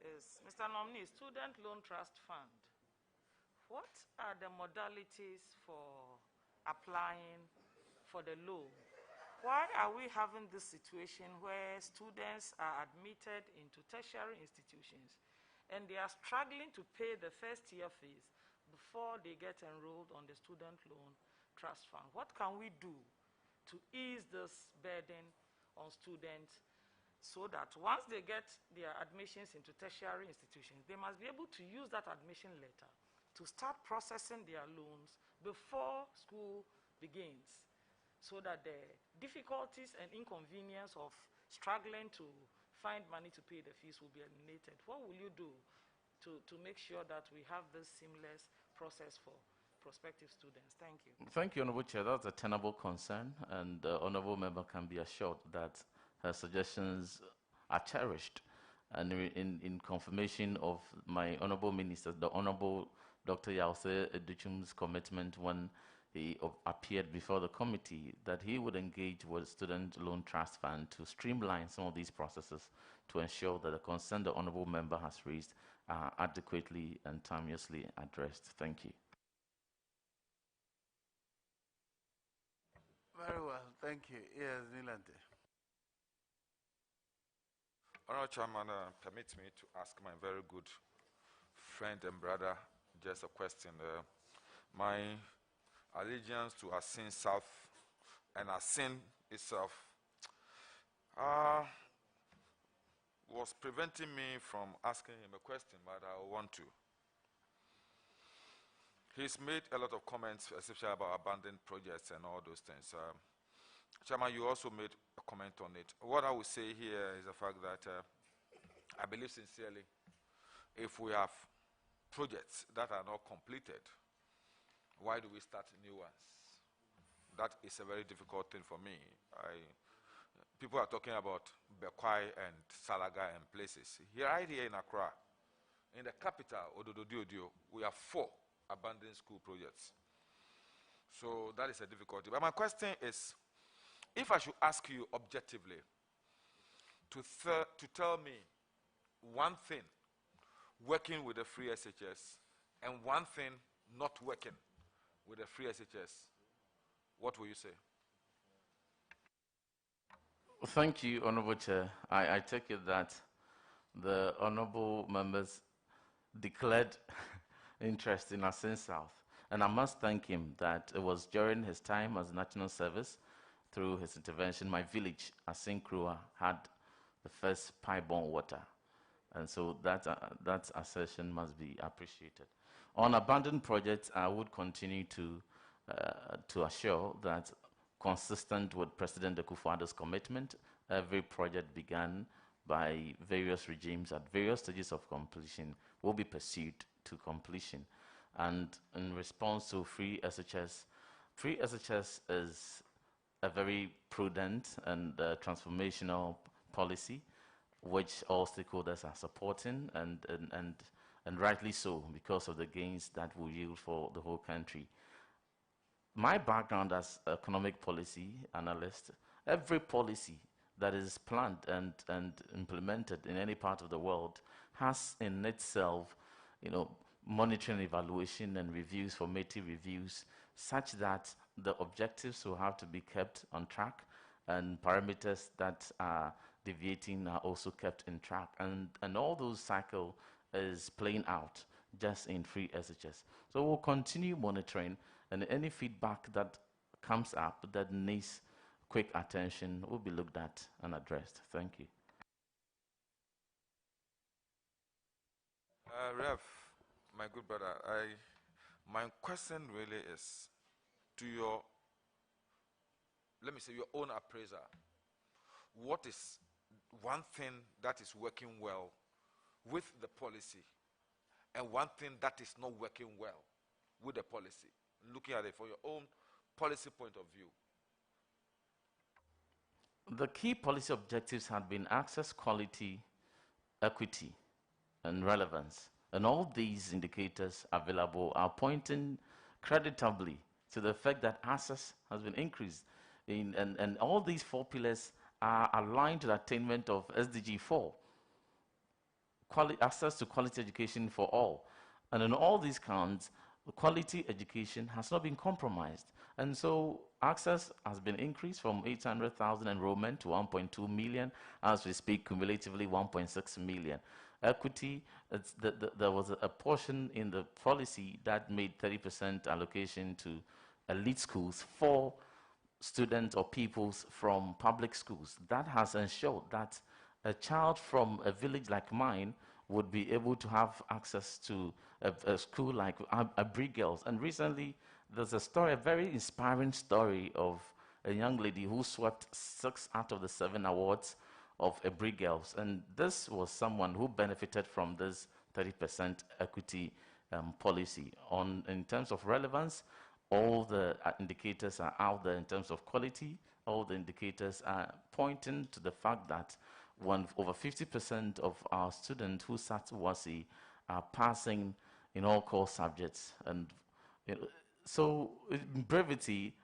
is, Mr. Nominee, Student Loan Trust Fund, what are the modalities for applying for the loan? Why are we having this situation where students are admitted into tertiary institutions and they are struggling to pay the first year fees before they get enrolled on the Student Loan Trust Fund? What can we do to ease this burden on students so that once they get their admissions into tertiary institutions, they must be able to use that admission letter to start processing their loans before school begins, so that the difficulties and inconvenience of struggling to find money to pay the fees will be eliminated. What will you do to make sure that we have this seamless process for prospective students? Thank you. Thank you, Honorable Chair. That's a tenable concern, and the Honorable Member can be assured that her suggestions are cherished. And in confirmation of my Honorable Minister, the Honorable Dr. Yause Educhum's commitment when he appeared before the committee, that he would engage with Student Loan Trust Fund to streamline some of these processes to ensure that the concern the Honorable Member has raised are adequately and timeously addressed. Thank you. Very well, thank you. Yes, Nilante. Honorable Chairman, permit me to ask my very good friend and brother just a question. My allegiance to Asin South and Asin itself was preventing me from asking him a question, but I want to. He's made a lot of comments, especially about abandoned projects and all those things. Chairman, you also made a comment on it. What I would say here is the fact that I believe sincerely, if we have projects that are not completed, why do we start new ones? That is a very difficult thing for me. People are talking about Bekwai and Salaga and places. Right here in Accra, in the capital, Ododo, we have 4 abandoned school projects. So that is a difficulty. But my question is, if I should ask you objectively to tell me one thing working with the free SHS and one thing not working with the free SHS, what will you say? Thank you, Honorable Chair. I take it that the Honorable Members declared interest in Asin South. And I must thank him that it was during his time as National Service, through his intervention, my village, Asin Krua, had the first pipe-borne water. And so that assertion must be appreciated. On abandoned projects, I would continue to assure that, consistent with President Akufo-Addo's commitment, every project began by various regimes at various stages of completion will be pursued to completion. And in response to free SHS is a very prudent and transformational policy, which all stakeholders are supporting, and rightly so, because of the gains that will yield for the whole country. My background as economic policy analyst, every policy that is planned and implemented in any part of the world has in itself, monitoring, evaluation, and reviews, formative reviews, such that the objectives will have to be kept on track, and parameters that are deviating are also kept in track. And all those cycle is playing out just in free SHS. So we'll continue monitoring, and any feedback that comes up that needs quick attention will be looked at and addressed. Thank you. Rev, my good brother, my question really is to your, let me say, your own appraiser. What is one thing that is working well with the policy and one thing that is not working well with the policy? Looking at it from your own policy point of view. The key policy objectives had been access, quality, equity, and relevance. And all these indicators available are pointing creditably to the fact that access has been increased. And all these 4 pillars are aligned to the attainment of SDG 4, access to quality education for all. And in all these counts, quality education has not been compromised. And so access has been increased from 800,000 enrollment to 1.2 million. As we speak, cumulatively 1.6 million. Equity, there was a portion in the policy that made 30% allocation to elite schools for students or pupils from public schools. That has ensured that a child from a village like mine would be able to have access to a school like Abri Girls. And recently, there's a story, a very inspiring story of a young lady who swept 6 out of the 7 awards of Ebri Girls. And this was someone who benefited from this 30% equity policy. In terms of relevance, all the indicators are out there in terms of quality. All the indicators are pointing to the fact that over 50% of our students who sat WASI are passing in all core subjects. And so in brevity,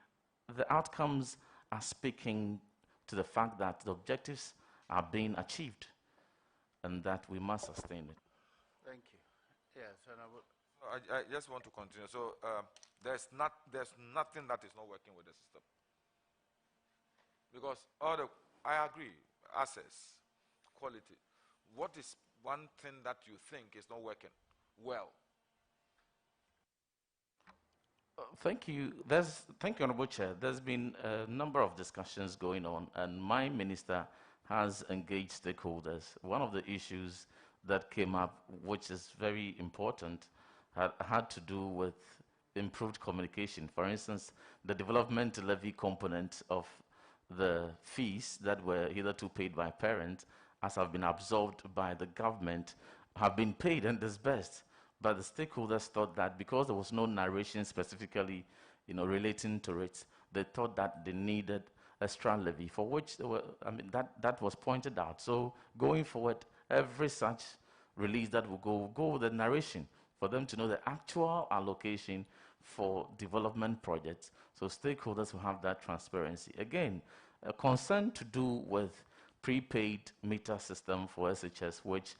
the outcomes are speaking to the fact that the objectives are being achieved and that we must sustain it. Thank you. Yes, and I just want to continue. So there's nothing that is not working with the system. Because I agree, access, quality. What is one thing that you think is not working well? Thank you. Thank you, Honorable Chair. There's been a number of discussions going on, and my minister has engaged stakeholders. One of the issues that came up, which is very important, had to do with improved communication. For instance, the development levy component of the fees that were hitherto paid by parents, as have been absorbed by the government, have been paid and disbursed. But the stakeholders thought that because there was no narration specifically, relating to it, they thought that they needed extra levy, for which there were, that was pointed out. So going forward, every such release that will go with the narration for them to know the actual allocation for development projects. So stakeholders will have that transparency. Again, a concern to do with prepaid meter system for SHS, which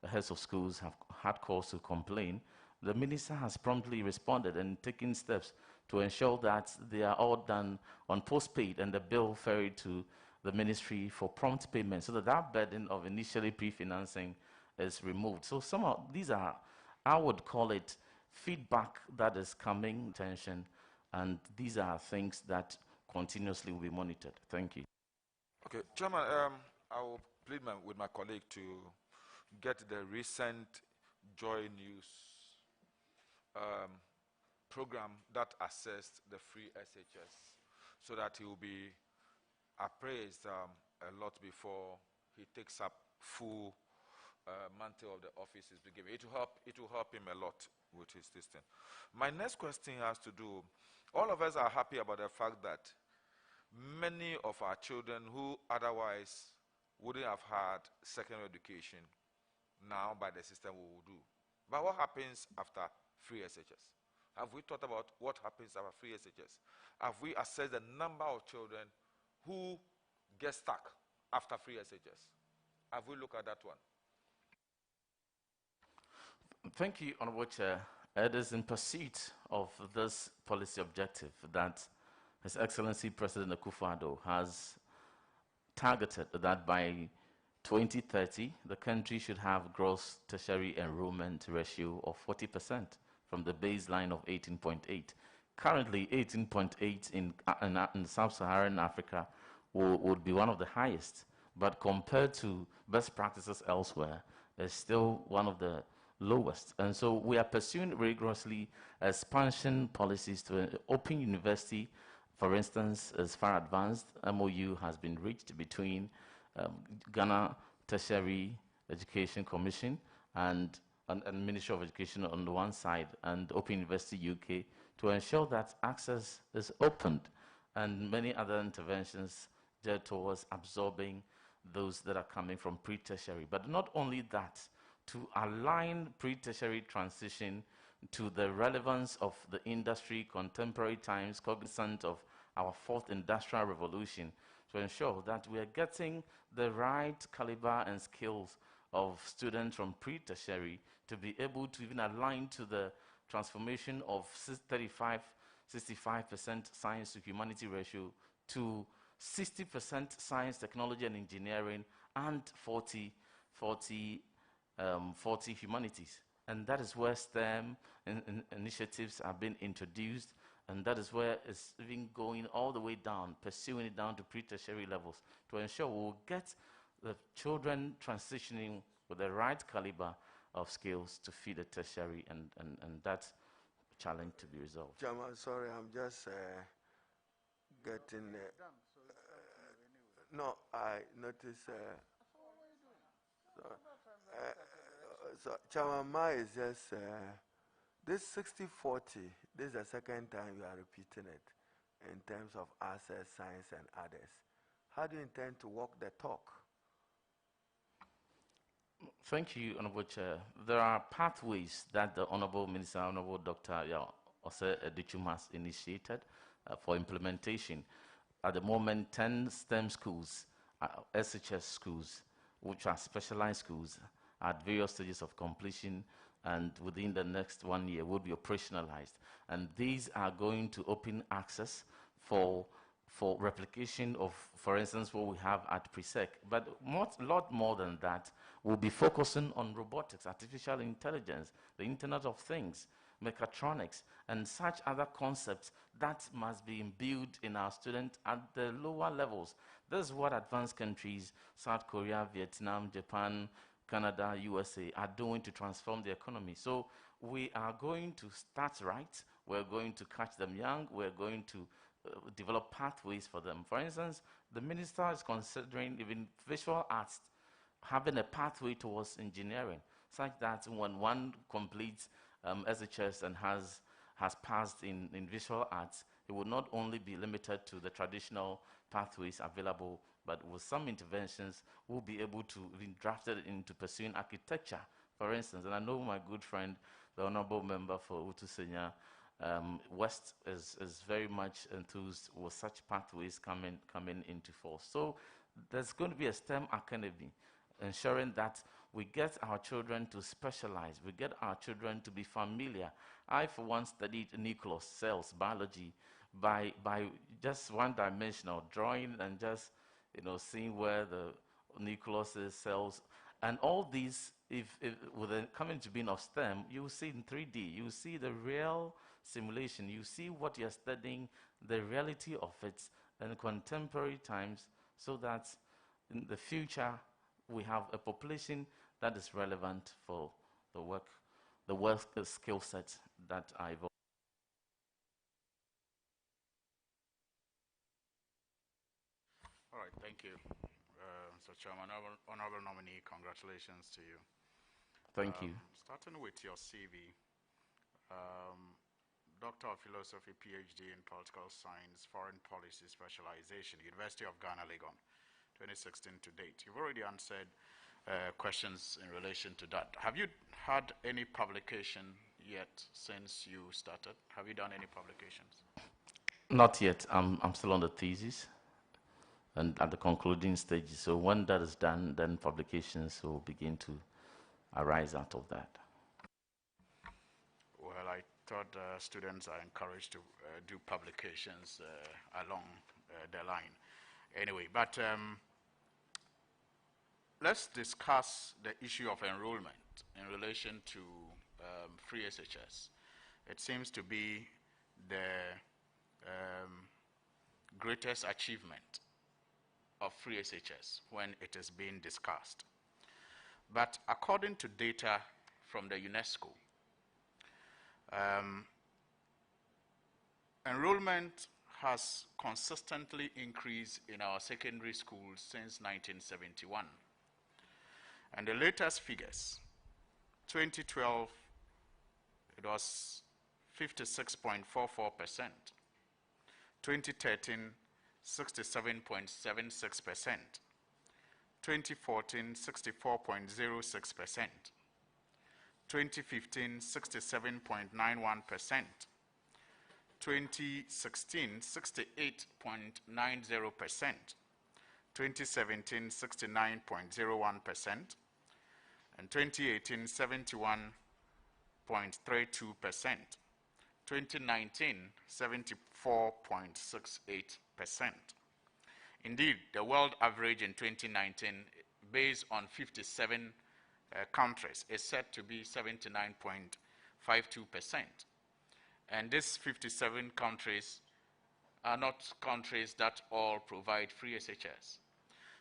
heads of schools have had cause to complain. The minister has promptly responded and taken steps to ensure that they are all done on postpaid and the bill ferried to the ministry for prompt payment, so that burden of initially pre-financing is removed. So some of these are, I would call it, feedback that is coming attention, and these are things that continuously will be monitored. Thank you. Okay, Chairman, I will plead with my colleague to get the recent Joy News program that assessed the free SHS, so that he will be appraised a lot before he takes up full mantle of the office is being given. It will help him a lot with his system. My next question has to do, all of us are happy about the fact that many of our children who otherwise wouldn't have had secondary education now by the system will do. But what happens after free SHS? Have we thought about what happens after free SHS? Have we assessed the number of children who get stuck after free SHS? Have we looked at that one? Thank you, Honorable Chair. It is in pursuit of this policy objective that His Excellency President Akufo-Addo has targeted that by 2030, the country should have gross tertiary enrollment ratio of 40% from the baseline of 18.8. Currently, 18.8 in sub-Saharan Africa would be one of the highest, but compared to best practices elsewhere, it's still one of the lowest. And so we are pursuing rigorously expansion policies to open university. For instance, as far advanced, MOU has been reached between Ghana Tertiary Education Commission and Ministry of Education on the one side, and Open University UK, to ensure that access is opened, and many other interventions geared towards absorbing those that are coming from pre-tertiary. But not only that, to align pre-tertiary transition to the relevance of the industry, contemporary times, cognizant of our fourth industrial revolution, to ensure that we are getting the right caliber and skills of students from pre-tertiary to be able to even align to the transformation of 65% science to humanity ratio to 60% science, technology, and engineering, and 40 humanities. And that is where STEM initiatives are being introduced, and that is where it's even going all the way down, pursuing it down to pre-tertiary levels, to ensure we'll get the children transitioning with the right caliber of skills to feed the tertiary, and that challenge to be resolved. Chairman, sorry, I'm just getting. No, I noticed. So, Chairman, mine is just this 60-40. This is the second time you are repeating it in terms of access, science, and others. How do you intend to walk the talk? Thank you, Honorable Chair. There are pathways that the Honorable Minister, Honorable Dr. Ose Edichum has initiated for implementation. At the moment, 10 STEM schools, SHS schools, which are specialized schools, at various stages of completion, and within the next 1 year will be operationalized. And these are going to open access for replication of, for instance, what we have at PreSec. But a lot more than that, we'll be focusing on robotics, artificial intelligence, the Internet of Things, mechatronics, and such other concepts that must be imbued in our students at the lower levels. This is what advanced countries, South Korea, Vietnam, Japan, Canada, USA, are doing to transform the economy. So we are going to start right. We're going to catch them young. We're going to develop pathways for them. For instance, the minister is considering even visual arts having a pathway towards engineering, such that when one completes SHS and has passed in visual arts, it will not only be limited to the traditional pathways available, but with some interventions, we'll be able to be drafted into pursuing architecture, for instance. And I know my good friend, the Honorable Member for Utusenya West, is very much enthused with such pathways coming into force. So there's going to be a STEM academy, ensuring that we get our children to specialize, we get our children to be familiar. I, for one, studied nucleus, cells, biology, by just one-dimensional drawing and just seeing where the nucleus is, cells, and all these. If with the coming to being of STEM, you will see in 3D. You will see the real simulation. You see what you're studying, the reality of it, in contemporary times, so that in the future we have a population that is relevant for the work skill sets that are evolving. All right, thank you. Mr. Chairman, honorable nominee, congratulations to you. Thank you. Starting with your CV, Doctor of Philosophy, PhD in Political Science, Foreign Policy Specialization, University of Ghana, Legon, 2016 to date. You've already answered questions in relation to that. Have you had any publication yet since you started? Have you done any publications? Not yet. I'm still on the thesis and at the concluding stages. So when that is done, then publications will begin to arise out of that. Well, I thought students are encouraged to do publications along the line. Anyway, but let's discuss the issue of enrollment in relation to free SHS. It seems to be the greatest achievement of free SHS when it is being discussed. But according to data from the UNESCO, enrollment has consistently increased in our secondary schools since 1971. And the latest figures, 2012, it was 56.44%. 2013, 67.76%. 2014, 64.06%. 2015, 67.91%. 2016, 68.90%. 2017, 69.01%. And 2018, 71.32%. 2019, 74.68%. Indeed, the world average in 2019, based on 57 countries, is set to be 79.52%. And these 57 countries are not countries that all provide free SHS.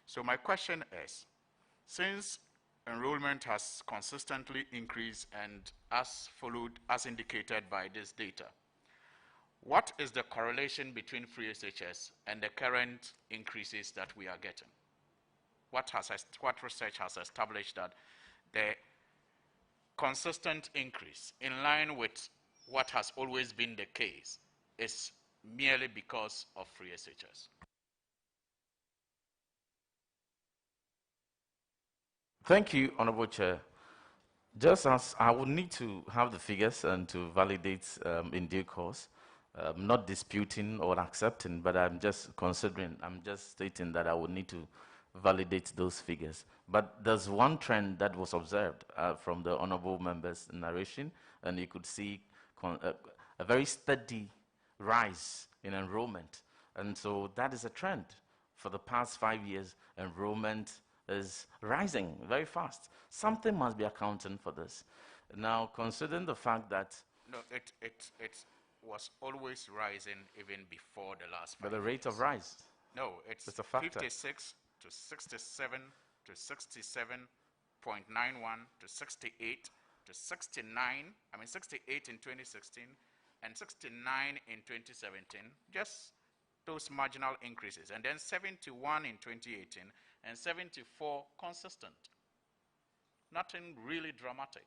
So my question is, since enrollment has consistently increased and as indicated by this data. What is the correlation between free SHS and the current increases that we are getting? What research has established that the consistent increase in line with what has always been the case is merely because of free SHS? Thank you, Honorable Chair. Just as I would need to have the figures and to validate in due course, not disputing or accepting, but I'm just stating that I would need to validate those figures. But there's one trend that was observed from the honorable member's narration, and you could see a very steady rise in enrollment. And so that is a trend. For the past 5 years, enrollment is rising very fast. Something must be accounting for this. Now, considering the fact that... No, it was always rising even before the last 5 years. But the rate of rise? No, it's a factor. 56 to 67 to 67.91 to 68 to 69, 68 in 2016 and 69 in 2017, just those marginal increases, and then 71 in 2018 and 74 consistent. Nothing really dramatic.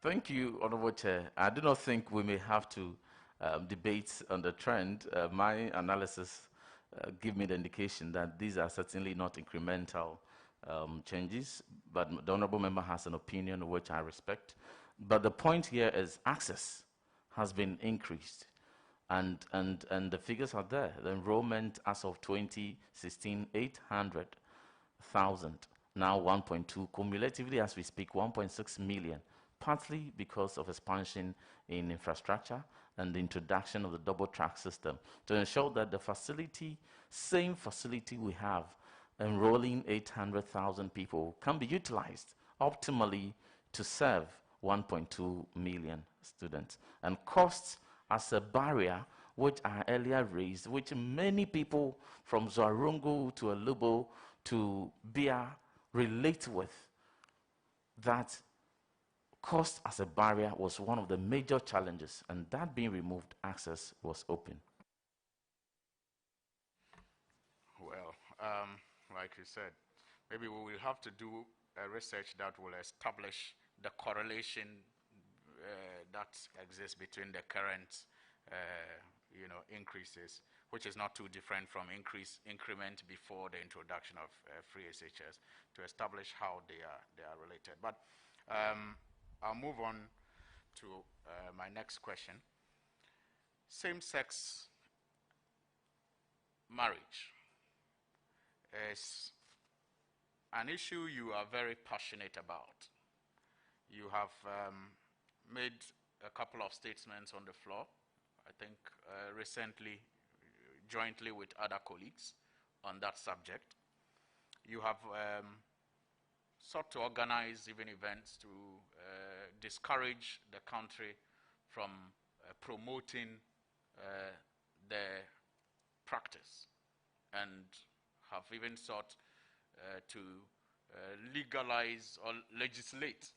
Thank you, Honorable Chair. I do not think we may have to debate on the trend. My analysis give me the indication that these are certainly not incremental changes, but the Honorable Member has an opinion which I respect. But the point here is access has been increased, and the figures are there. The enrollment as of 2016, 800,000, now 1.2, cumulatively as we speak, 1.6 million, partly because of expansion in infrastructure and the introduction of the double track system to ensure that the facility, same facility we have, enrolling 800,000 people, can be utilized optimally to serve 1.2 million students. And costs as a barrier, which I earlier raised, which many people from Zwarungu to Alubo to Bia relate with, that cost as a barrier was one of the major challenges, and that being removed, access was open. Well, like you said, maybe we will have to do a research that will establish the correlation that exists between the current increases, which is not too different from increment before the introduction of free SHS, to establish how they are related. But I'll move on to my next question. Same-sex marriage is an issue you are very passionate about. You have made a couple of statements on the floor, I think recently, jointly with other colleagues on that subject. You have sought to organize even events to discourage the country from promoting the practice, and have even sought to legalize or legislate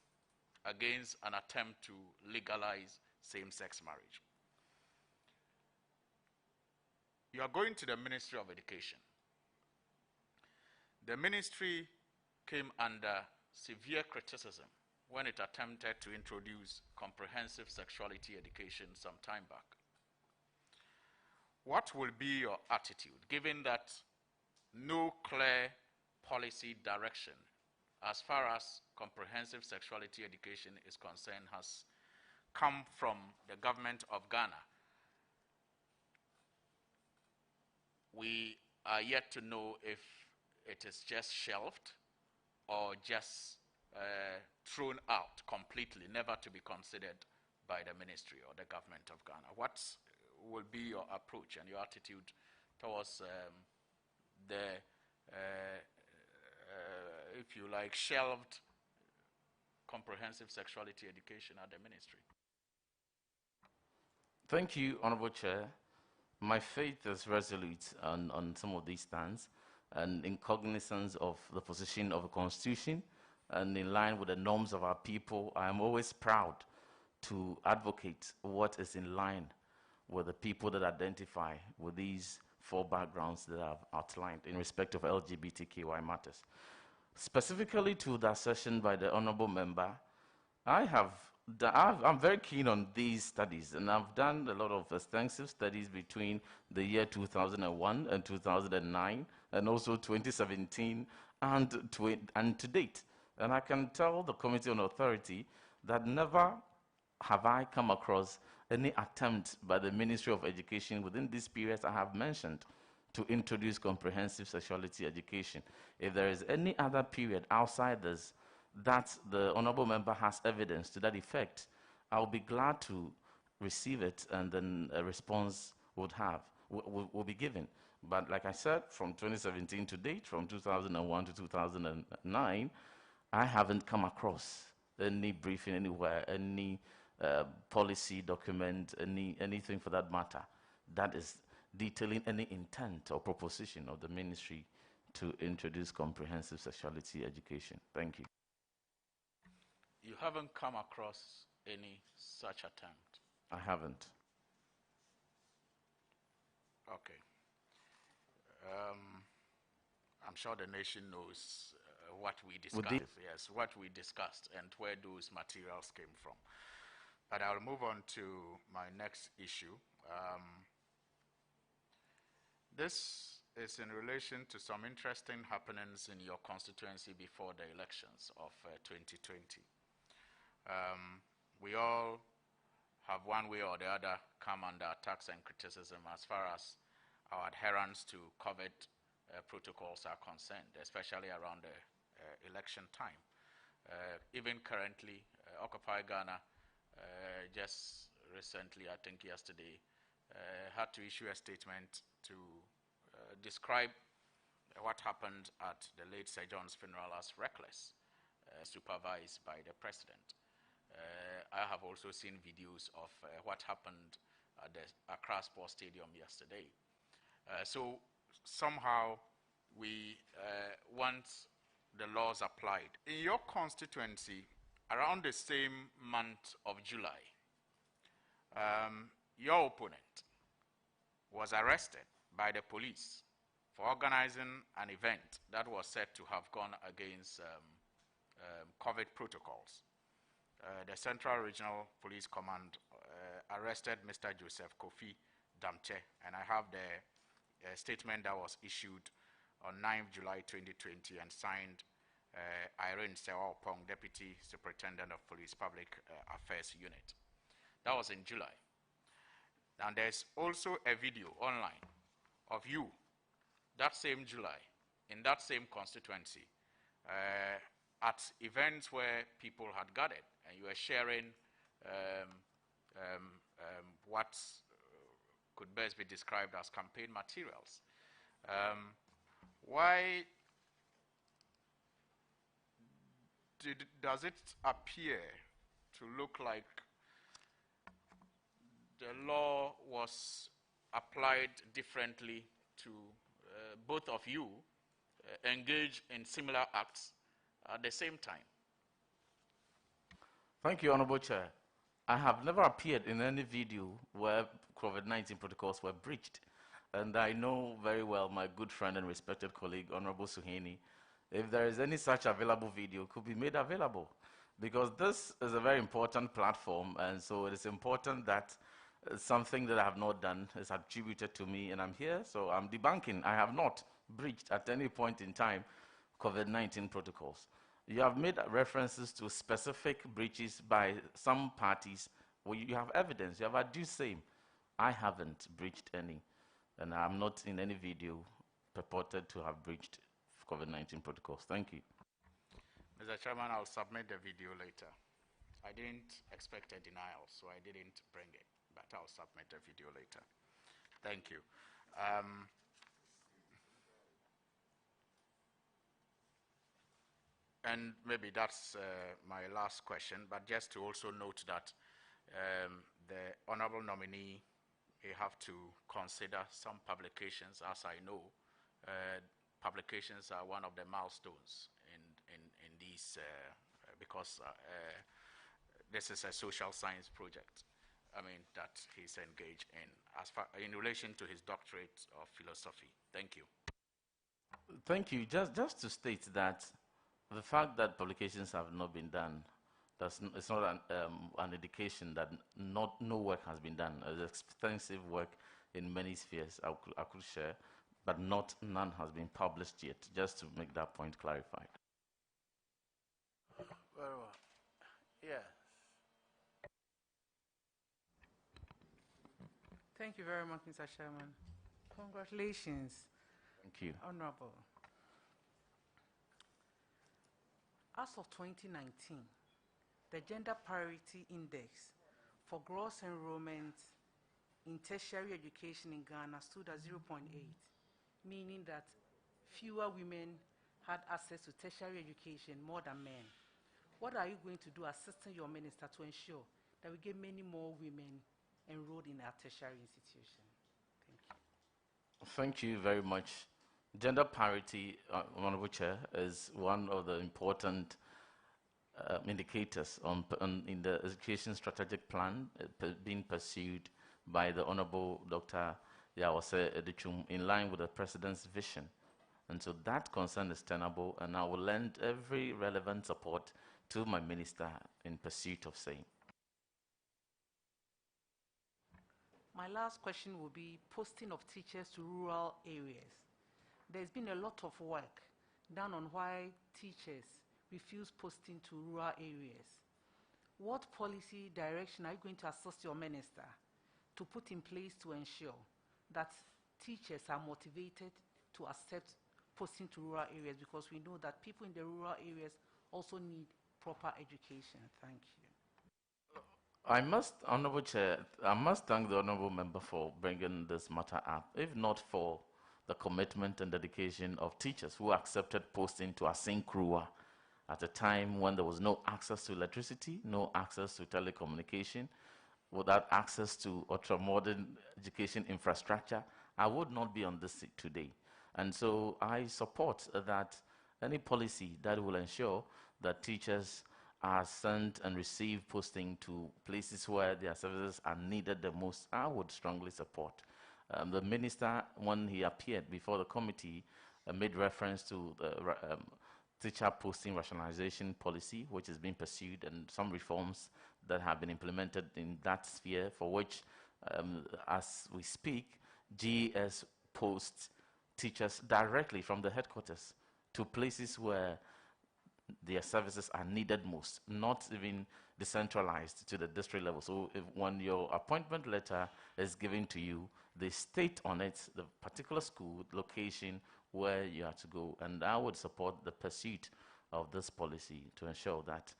against an attempt to legalize same-sex marriage. You are going to the Ministry of Education. The ministry came under severe criticism when it attempted to introduce comprehensive sexuality education some time back. What will be your attitude, given that no clear policy direction as far as comprehensive sexuality education is concerned has come from the government of Ghana? We are yet to know if it is just shelved or just thrown out completely, never to be considered by the ministry or the government of Ghana. What will be your approach and your attitude towards the, if you like, shelved comprehensive sexuality education at the ministry? Thank you, Honorable Chair. My faith is resolute on some of these stands, and in cognizance of the position of the Constitution and in line with the norms of our people, I am always proud to advocate what is in line with the people that identify with these 4 backgrounds that I've outlined in respect of LGBTQI matters. Specifically to the assertion by the honorable member, I'm very keen on these studies, and I've done a lot of extensive studies between the year 2001 and 2009, and also 2017 and to date. And I can tell the Committee on Authority that never have I come across any attempt by the Ministry of Education within these periods I have mentioned to introduce comprehensive sexuality education. If there is any other period outside this that the honorable member has evidence to that effect, I'll be glad to receive it, and then a response will be given. But like I said, from 2017 to date, from 2001 to 2009, I haven't come across any briefing anywhere, any policy document, anything for that matter, that is detailing any intent or proposition of the ministry to introduce comprehensive sexuality education. Thank you. You haven't come across any such attempt? I haven't. Okay. I'm sure the nation knows what we discussed. Yes, what we discussed and where those materials came from. But I'll move on to my next issue. This is in relation to some interesting happenings in your constituency before the elections of 2020. We all have one way or the other come under attacks and criticism as far as our adherence to COVID protocols are concerned, especially around the election time. Even currently, Occupy Ghana just recently, I think yesterday, had to issue a statement to describe what happened at the late Sir John's funeral as reckless, supervised by the president. I have also seen videos of what happened at the Accra Sports Stadium yesterday. So somehow we want the laws applied. In your constituency, around the same month of July, your opponent was arrested by the police for organizing an event that was said to have gone against COVID protocols. The Central Regional Police Command arrested Mr. Joseph Kofi Damche, and I have the statement that was issued on 9th July 2020 and signed Irene Agyapong, Deputy Superintendent of Police Public Affairs Unit. That was in July. And there's also a video online of you, that same July, in that same constituency, at events where people had gathered, and you were sharing what could best be described as campaign materials. Why does it appear to look like the law was applied differently to both of you engage in similar acts at the same time? Thank you, Honorable Chair. I have never appeared in any video where COVID-19 protocols were breached. And I know very well my good friend and respected colleague, Honorable Suheni, if there is any such available video, it could be made available. Because this is a very important platform, and so it is important that something that I have not done is attributed to me, and I'm here, so I'm debunking. I have not breached at any point in time COVID-19 protocols. You have made references to specific breaches by some parties where you have evidence, you have adduced same. I haven't breached any, and I'm not in any video purported to have breached COVID-19 protocols. Thank you. Mr. Chairman, I'll submit the video later. I didn't expect a denial, so I didn't bring it, but I'll submit the video later. Thank you. And maybe that's my last question, but just to also note that the honorable nominee may have to consider some publications, as I know. publications are one of the milestones in these, because this is a social science project, that he's engaged in, in relation to his doctorate of philosophy. Thank you. Thank you. Just to state that the fact that publications have not been done, it's not an indication that no work has been done. There's extensive work in many spheres I could share, but none has been published yet, just to make that point clarified. Very well. Yes. Thank you very much, Mr. Chairman. Congratulations. Thank you. Honorable. As of 2019, the Gender Parity Index for gross enrollment in tertiary education in Ghana stood at 0.8, meaning that fewer women had access to tertiary education more than men. What are you going to do, assisting your minister, to ensure that we get many more women enrolled in our tertiary institution? Thank you. Thank you very much. Gender parity, Honorable Chair, is one of the important indicators in the education strategic plan being pursued by the Honorable Dr. Yawase Edichum in line with the President's vision. And so that concern is tenable, and I will lend every relevant support to my minister in pursuit of same. My last question will be posting of teachers to rural areas. There's been a lot of work done on why teachers refuse posting to rural areas. What policy direction are you going to assist your minister to put in place to ensure that teachers are motivated to accept posting to rural areas, because we know that people in the rural areas also need proper education? Thank you. Honorable Chair, I must thank the Honorable Member for bringing this matter up. If not for the commitment and dedication of teachers who accepted posting to Asinkruwa at a time when there was no access to electricity, no access to telecommunication, without access to ultra-modern education infrastructure, I would not be on this seat today. And so I support that any policy that will ensure that teachers are sent and receive posting to places where their services are needed the most, I would strongly support. The minister, when he appeared before the committee, made reference to the teacher posting rationalization policy, which is being pursued, and some reforms that have been implemented in that sphere, for which, as we speak, GES posts teachers directly from the headquarters to places where their services are needed most, not even decentralized to the district level. So when your appointment letter is given to you, they state on it the particular school location where you have to go. And I would support the pursuit of this policy to ensure that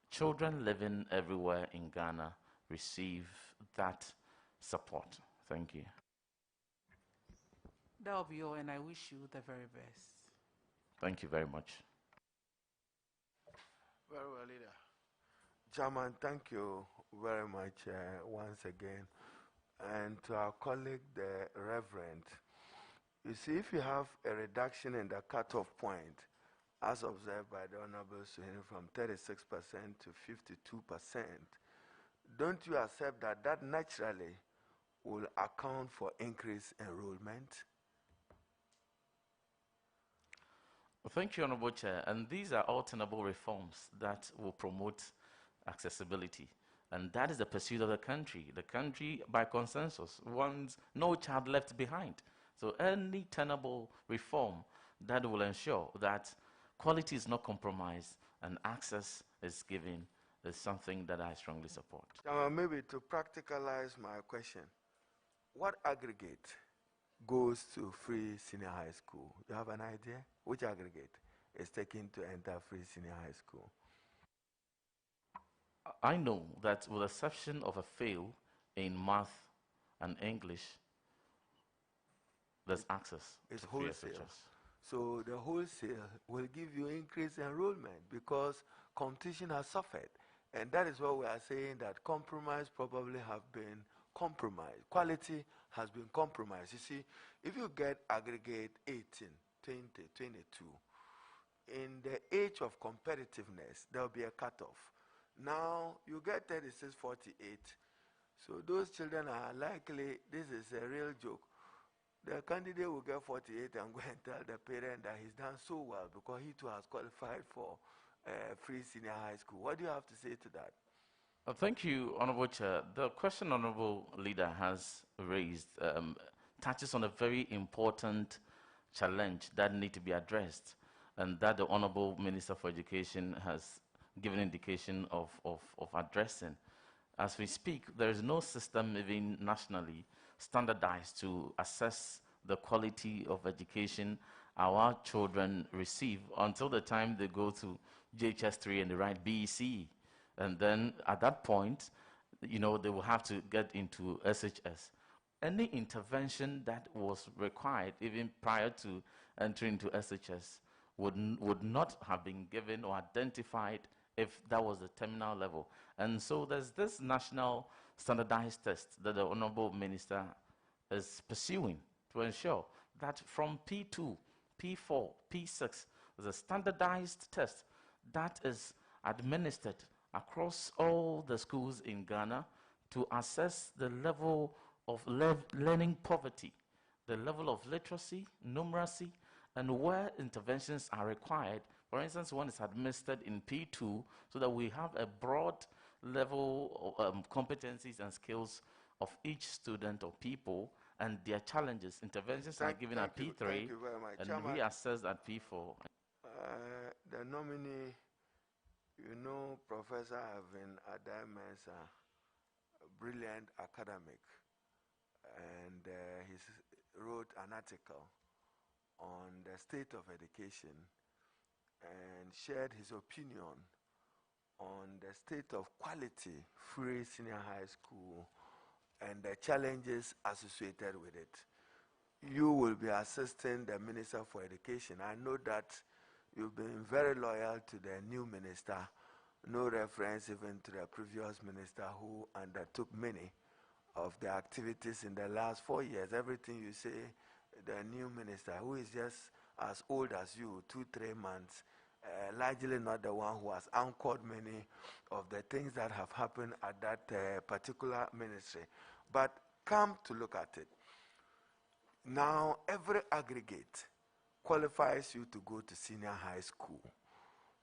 children living everywhere in Ghana receive that support. Thank you. That will be all, and I wish you the very best. Thank you very much. Very well, Leader. Chairman, thank you very much once again. And to our colleague, the Reverend, you see, if you have a reduction in the cutoff point, as observed by the Honorable Suhene, from 36% to 52%, don't you accept that that naturally will account for increased enrollment? Thank you, Honorable Chair. And these are all tenable reforms that will promote accessibility. And that is the pursuit of the country. The country, by consensus, wants no child left behind. So any tenable reform that will ensure that quality is not compromised and access is given is something that I strongly support. Maybe to practicalize my question, what aggregate goes to free senior high school? You have an idea? Which aggregate is taken to enter free senior high school? I know that with the exception of a fail in math and English, there's access. It's to free wholesale. SHS. So the wholesale will give you increased enrollment because competition has suffered. And that is what we are saying, that compromise probably have been compromised. Quality has been compromised. You see, if you get aggregate 18 2022. In the age of competitiveness, there will be a cutoff. Now, you get 36, 48. So those children are likely, this is a real joke. The candidate will get 48 and go and tell the parent that he's done so well because he too has qualified for free senior high school. What do you have to say to that? Thank you, Honorable Chair. The question Honorable Leader has raised touches on a very important challenge that need to be addressed, and that the Honorable Minister for Education has given indication of addressing. As we speak, there is no system even nationally standardized to assess the quality of education our children receive until the time they go to JHS3 and they write BEC. And then at that point, they will have to get into SHS. Any intervention that was required even prior to entering into SHS would not have been given or identified if that was the terminal level. And so there's this national standardized test that the Honorable Minister is pursuing to ensure that from P2, P4, P6, there's a standardized test that is administered across all the schools in Ghana to assess the level of learning poverty, the level of literacy, numeracy, and where interventions are required. For instance, one is administered in P2 so that we have a broad level of competencies and skills of each student or people and their challenges. Interventions are given at P3 and reassessed at P4. The nominee, Professor Avin Adamesa, a brilliant academic, and he wrote an article on the state of education and shared his opinion on the state of quality free senior high school and the challenges associated with it. You will be assisting the Minister for Education. I know that you've been very loyal to the new minister, no reference even to the previous minister who undertook many of the activities in the last 4 years. Everything you say, the new minister, who is just as old as you, 2-3 months, largely not the one who has anchored many of the things that have happened at that particular ministry. But come to look at it, now every aggregate qualifies you to go to senior high school.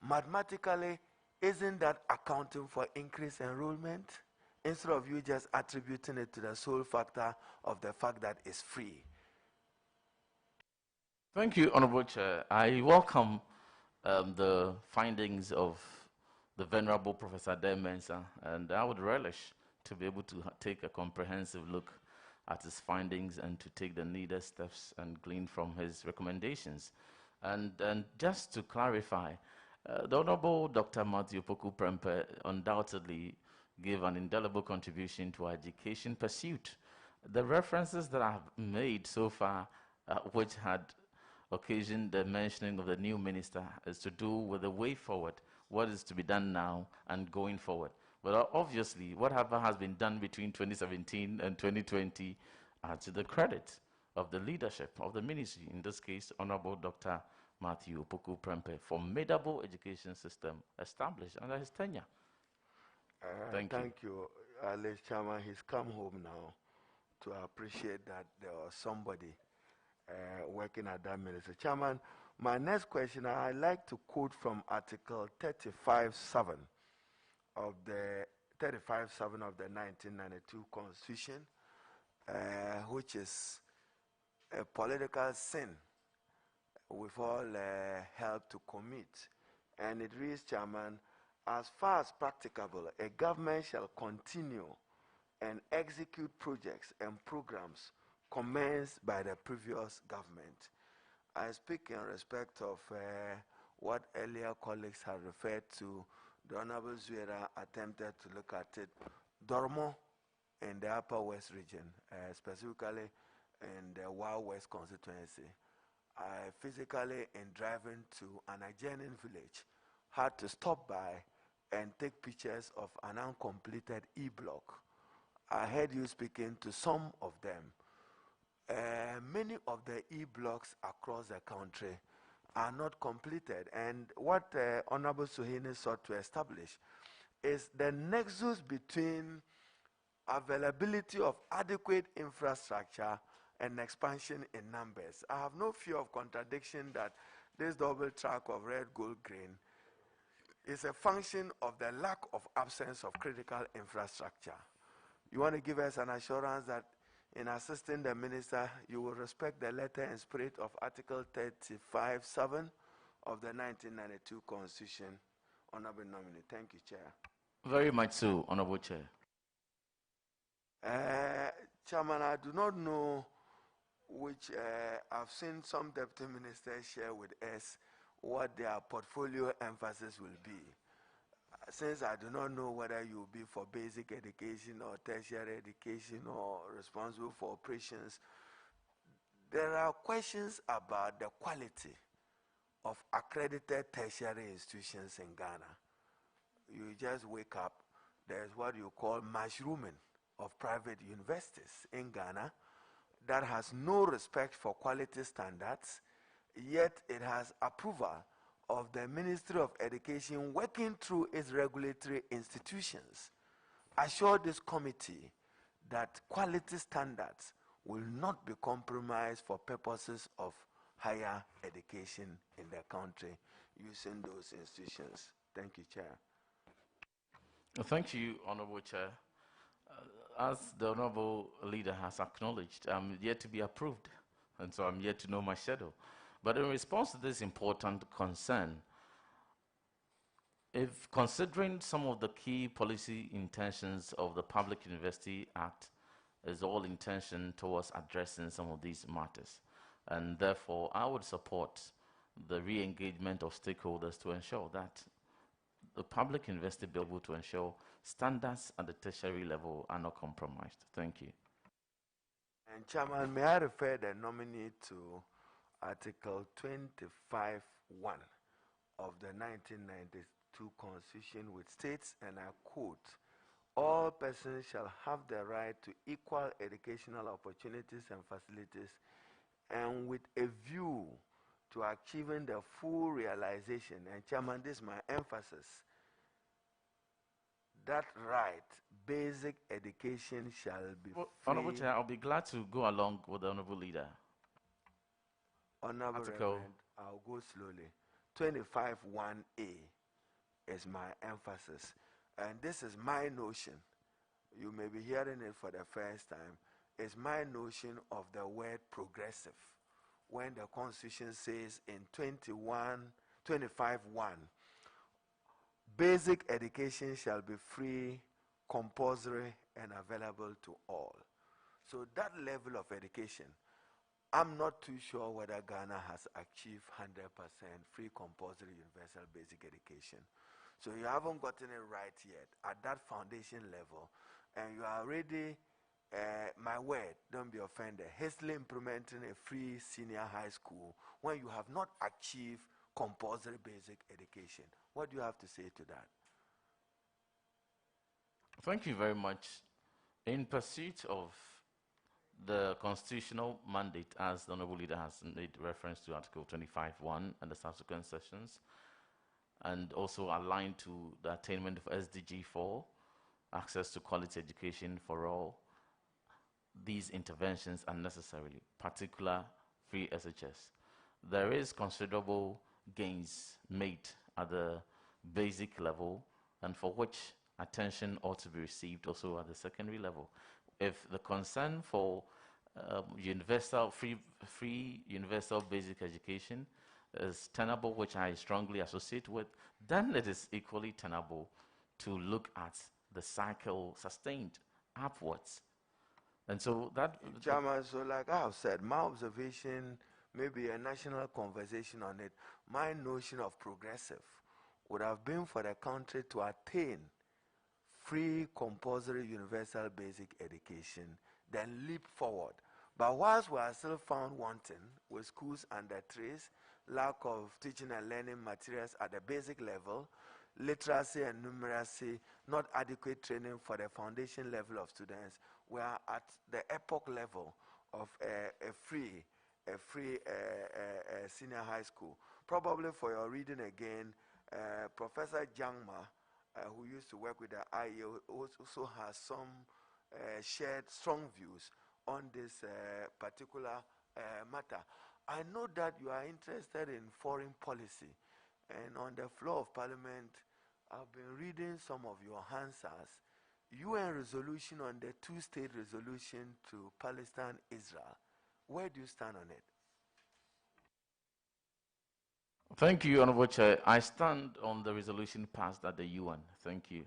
Mathematically, isn't that accounting for increased enrollment? Instead of you just attributing it to the sole factor of the fact that it's free. Thank you, Honorable Chair. I welcome the findings of the Venerable Professor Demensa, and I would relish to be able to take a comprehensive look at his findings and to take the needed steps and glean from his recommendations. And just to clarify, the Honorable Dr. Matthew Poku Prempe undoubtedly gave an indelible contribution to our education pursuit. The references that I've made so far, which had occasioned the mentioning of the new minister, is to do with the way forward, what is to be done now and going forward. But obviously, whatever has been done between 2017 and 2020 are to the credit of the leadership of the ministry, in this case, Honorable Dr. Matthew Poku Prempe, formidable education system established under his tenure. Thank you. Alice Chairman. He's come home now to appreciate that there was somebody working at that ministry. Chairman, my next question, I'd like to quote from Article 35(7) of the 1992 Constitution, which is a political sin we've all helped to commit. And it reads, Chairman, as far as practicable, a government shall continue and execute projects and programs commenced by the previous government. I speak in respect of what earlier colleagues have referred to. The Honorable Zuera attempted to look at it. Dormo in the Upper West region, specifically in the Wild West constituency. I physically, in driving to an adjoining village, had to stop by and take pictures of an uncompleted E-block. I heard you speaking to some of them. many of the e-blocks across the country are not completed. And what Honorable Suhini sought to establish is the nexus between availability of adequate infrastructure and expansion in numbers. I have no fear of contradiction that this double track of red, gold, green is a function of the lack of absence of critical infrastructure. You want to give us an assurance that in assisting the minister, you will respect the letter and spirit of Article 35(7) of the 1992 Constitution, Honorable Nominee. Thank you, Chair. Very much so, Honorable Chair. Chairman, I do not know which I've seen some deputy ministers share with us what their portfolio emphasis will be. Since I do not know whether you will be for basic education or tertiary education or responsible for operations, there are questions about the quality of accredited tertiary institutions in Ghana. You just wake up, there's what you call mushrooming of private universities in Ghana that has no respect for quality standards, yet it has approval of the Ministry of Education working through its regulatory institutions. Assure this committee that quality standards will not be compromised for purposes of higher education in the country using those institutions. Thank you, Chair. Thank you, Honorable Chair. As the Honorable Leader has acknowledged, I'm yet to be approved, and so I'm yet to know my schedule. But in response to this important concern, if considering some of the key policy intentions of the Public University Act is all intention towards addressing some of these matters, and therefore I would support the re-engagement of stakeholders to ensure that the Public University Bill will to ensure standards at the tertiary level are not compromised. Thank you. And Chairman, may I refer the nominee to Article 25(1) of the 1992 Constitution, which states, and I quote, "All persons shall have the right to equal educational opportunities and facilities, and with a view to achieving the full realization," and Chairman, this is my emphasis, "that right, basic education shall be free." Honorable Chair, I'll be glad to go along with the Honorable Leader. Honorable Reverend, I'll go slowly. 25(1)(a) is my emphasis. And this is my notion. You may be hearing it for the first time. It's my notion of the word progressive. When the Constitution says in 25(1), basic education shall be free, compulsory, and available to all. So that level of education, I'm not too sure whether Ghana has achieved 100% free, compulsory, universal basic education. So you haven't gotten it right yet at that foundation level, and you are already, my word, don't be offended, hastily implementing a free senior high school when you have not achieved compulsory basic education. What do you have to say to that? Thank you very much. In pursuit of the constitutional mandate, as the Honorable Leader has made reference to Article 25(1) and the subsequent sessions, and also aligned to the attainment of SDG 4, access to quality education for all, these interventions are necessary, particular free SHS. There is considerable gains made at the basic level, and for which attention ought to be received also at the secondary level. If the concern for universal free universal basic education is tenable, which I strongly associate with, then it is equally tenable to look at the cycle sustained upwards. And so that... Chairman, so like I have said, my observation, maybe a national conversation on it, my notion of progressive would have been for the country to attain free, compulsory, universal basic education, then leap forward. But whilst we are still found wanting with schools under trace, lack of teaching and learning materials at the basic level, literacy and numeracy, not adequate training for the foundation level of students, we are at the epoch level of a free senior high school. Probably for your reading again, Professor Jangma, who used to work with the IE, also has some shared strong views on this particular matter. I know that you are interested in foreign policy, and on the floor of Parliament, I've been reading some of your answers. UN resolution on the two-state resolution to Palestine, Israel. Where do you stand on it? Thank you, Honorable Chair. I stand on the resolution passed at the UN. Thank you.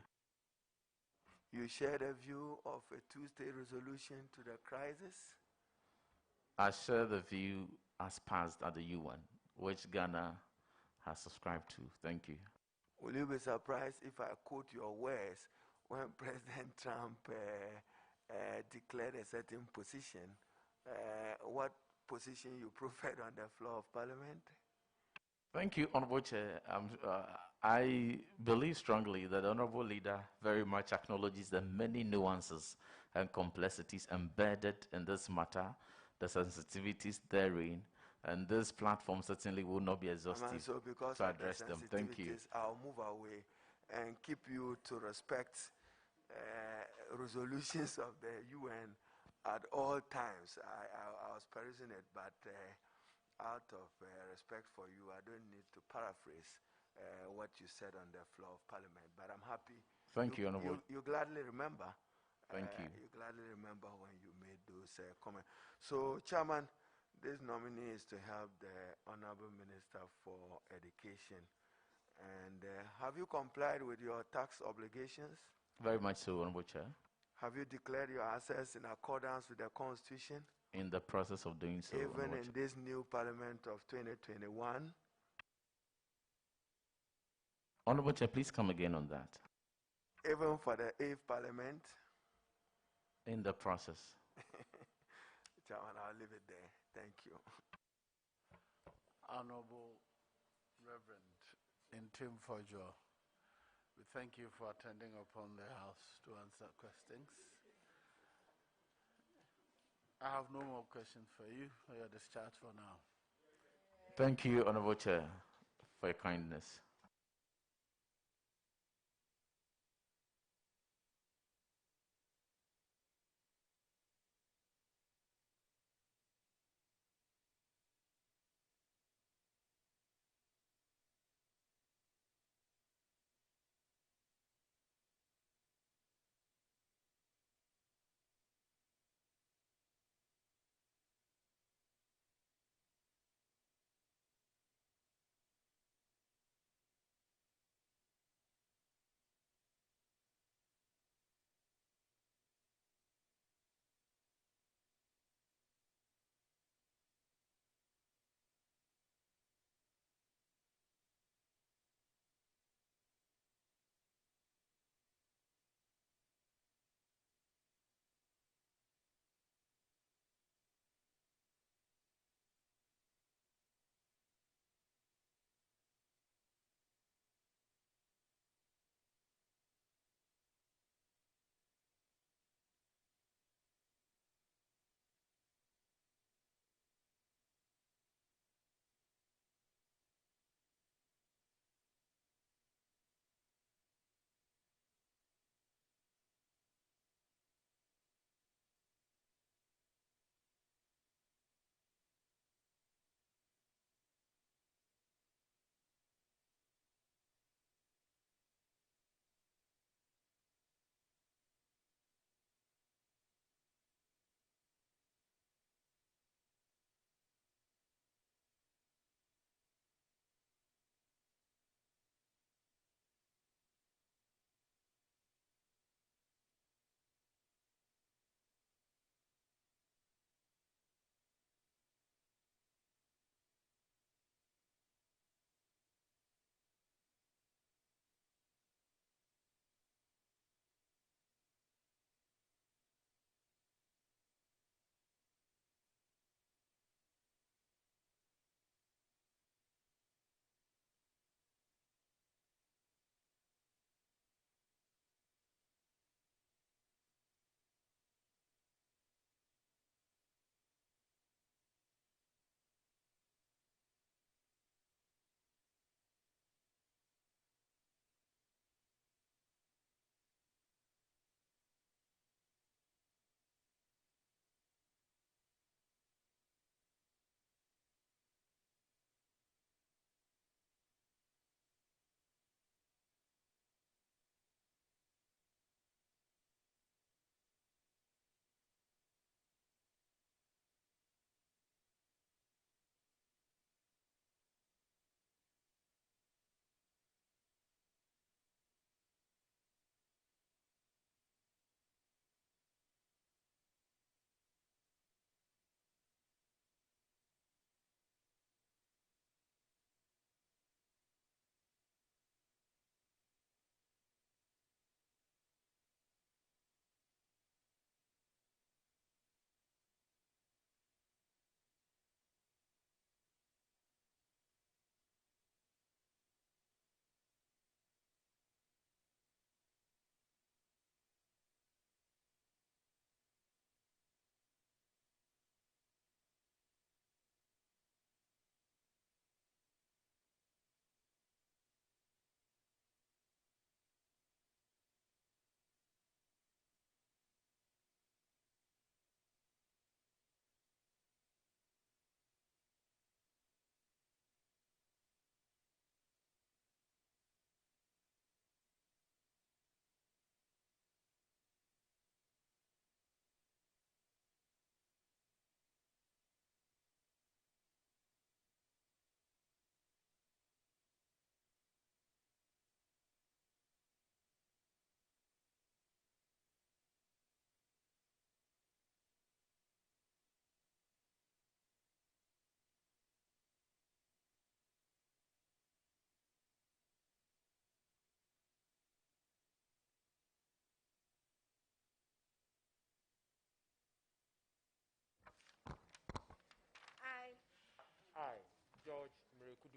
You share the view of a two-state resolution to the crisis? I share the view as passed at the UN, which Ghana has subscribed to. Thank you. Will you be surprised if I quote your words when President Trump declared a certain position? What position you preferred on the floor of Parliament? Thank you, Honorable Chair. I believe strongly that the Honorable Leader very much acknowledges the many nuances and complexities embedded in this matter, the sensitivities therein, and this platform certainly will not be exhaustive So because to of address the them. Thank you. I'll move away and keep you to respect resolutions of the UN at all times. I was perusing it, but out of respect for you, I don't need to paraphrase what you said on the floor of Parliament. But I'm happy. Thank you, Honorable. You gladly remember. Thank you. You gladly remember when you made those comments. So, Chairman, this nominee is to help the Honorable Minister for Education. And have you complied with your tax obligations? Very much so, Honorable Chair. Have you declared your assets in accordance with the Constitution? In the process of doing so. Even in this new Parliament of 2021? Honorable Chair, please come again on that. Even for the 8th Parliament? In the process. Chairman, I'll leave it there. Thank you. Honorable Reverend Ntim Fordjour, we thank you for attending upon the House to answer questions. I have no more questions for you. You are discharged for now. Thank you, Honorable Chair, for your kindness.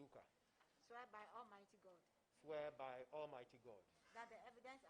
Uduka, swear by Almighty God swear by Almighty God that the evidence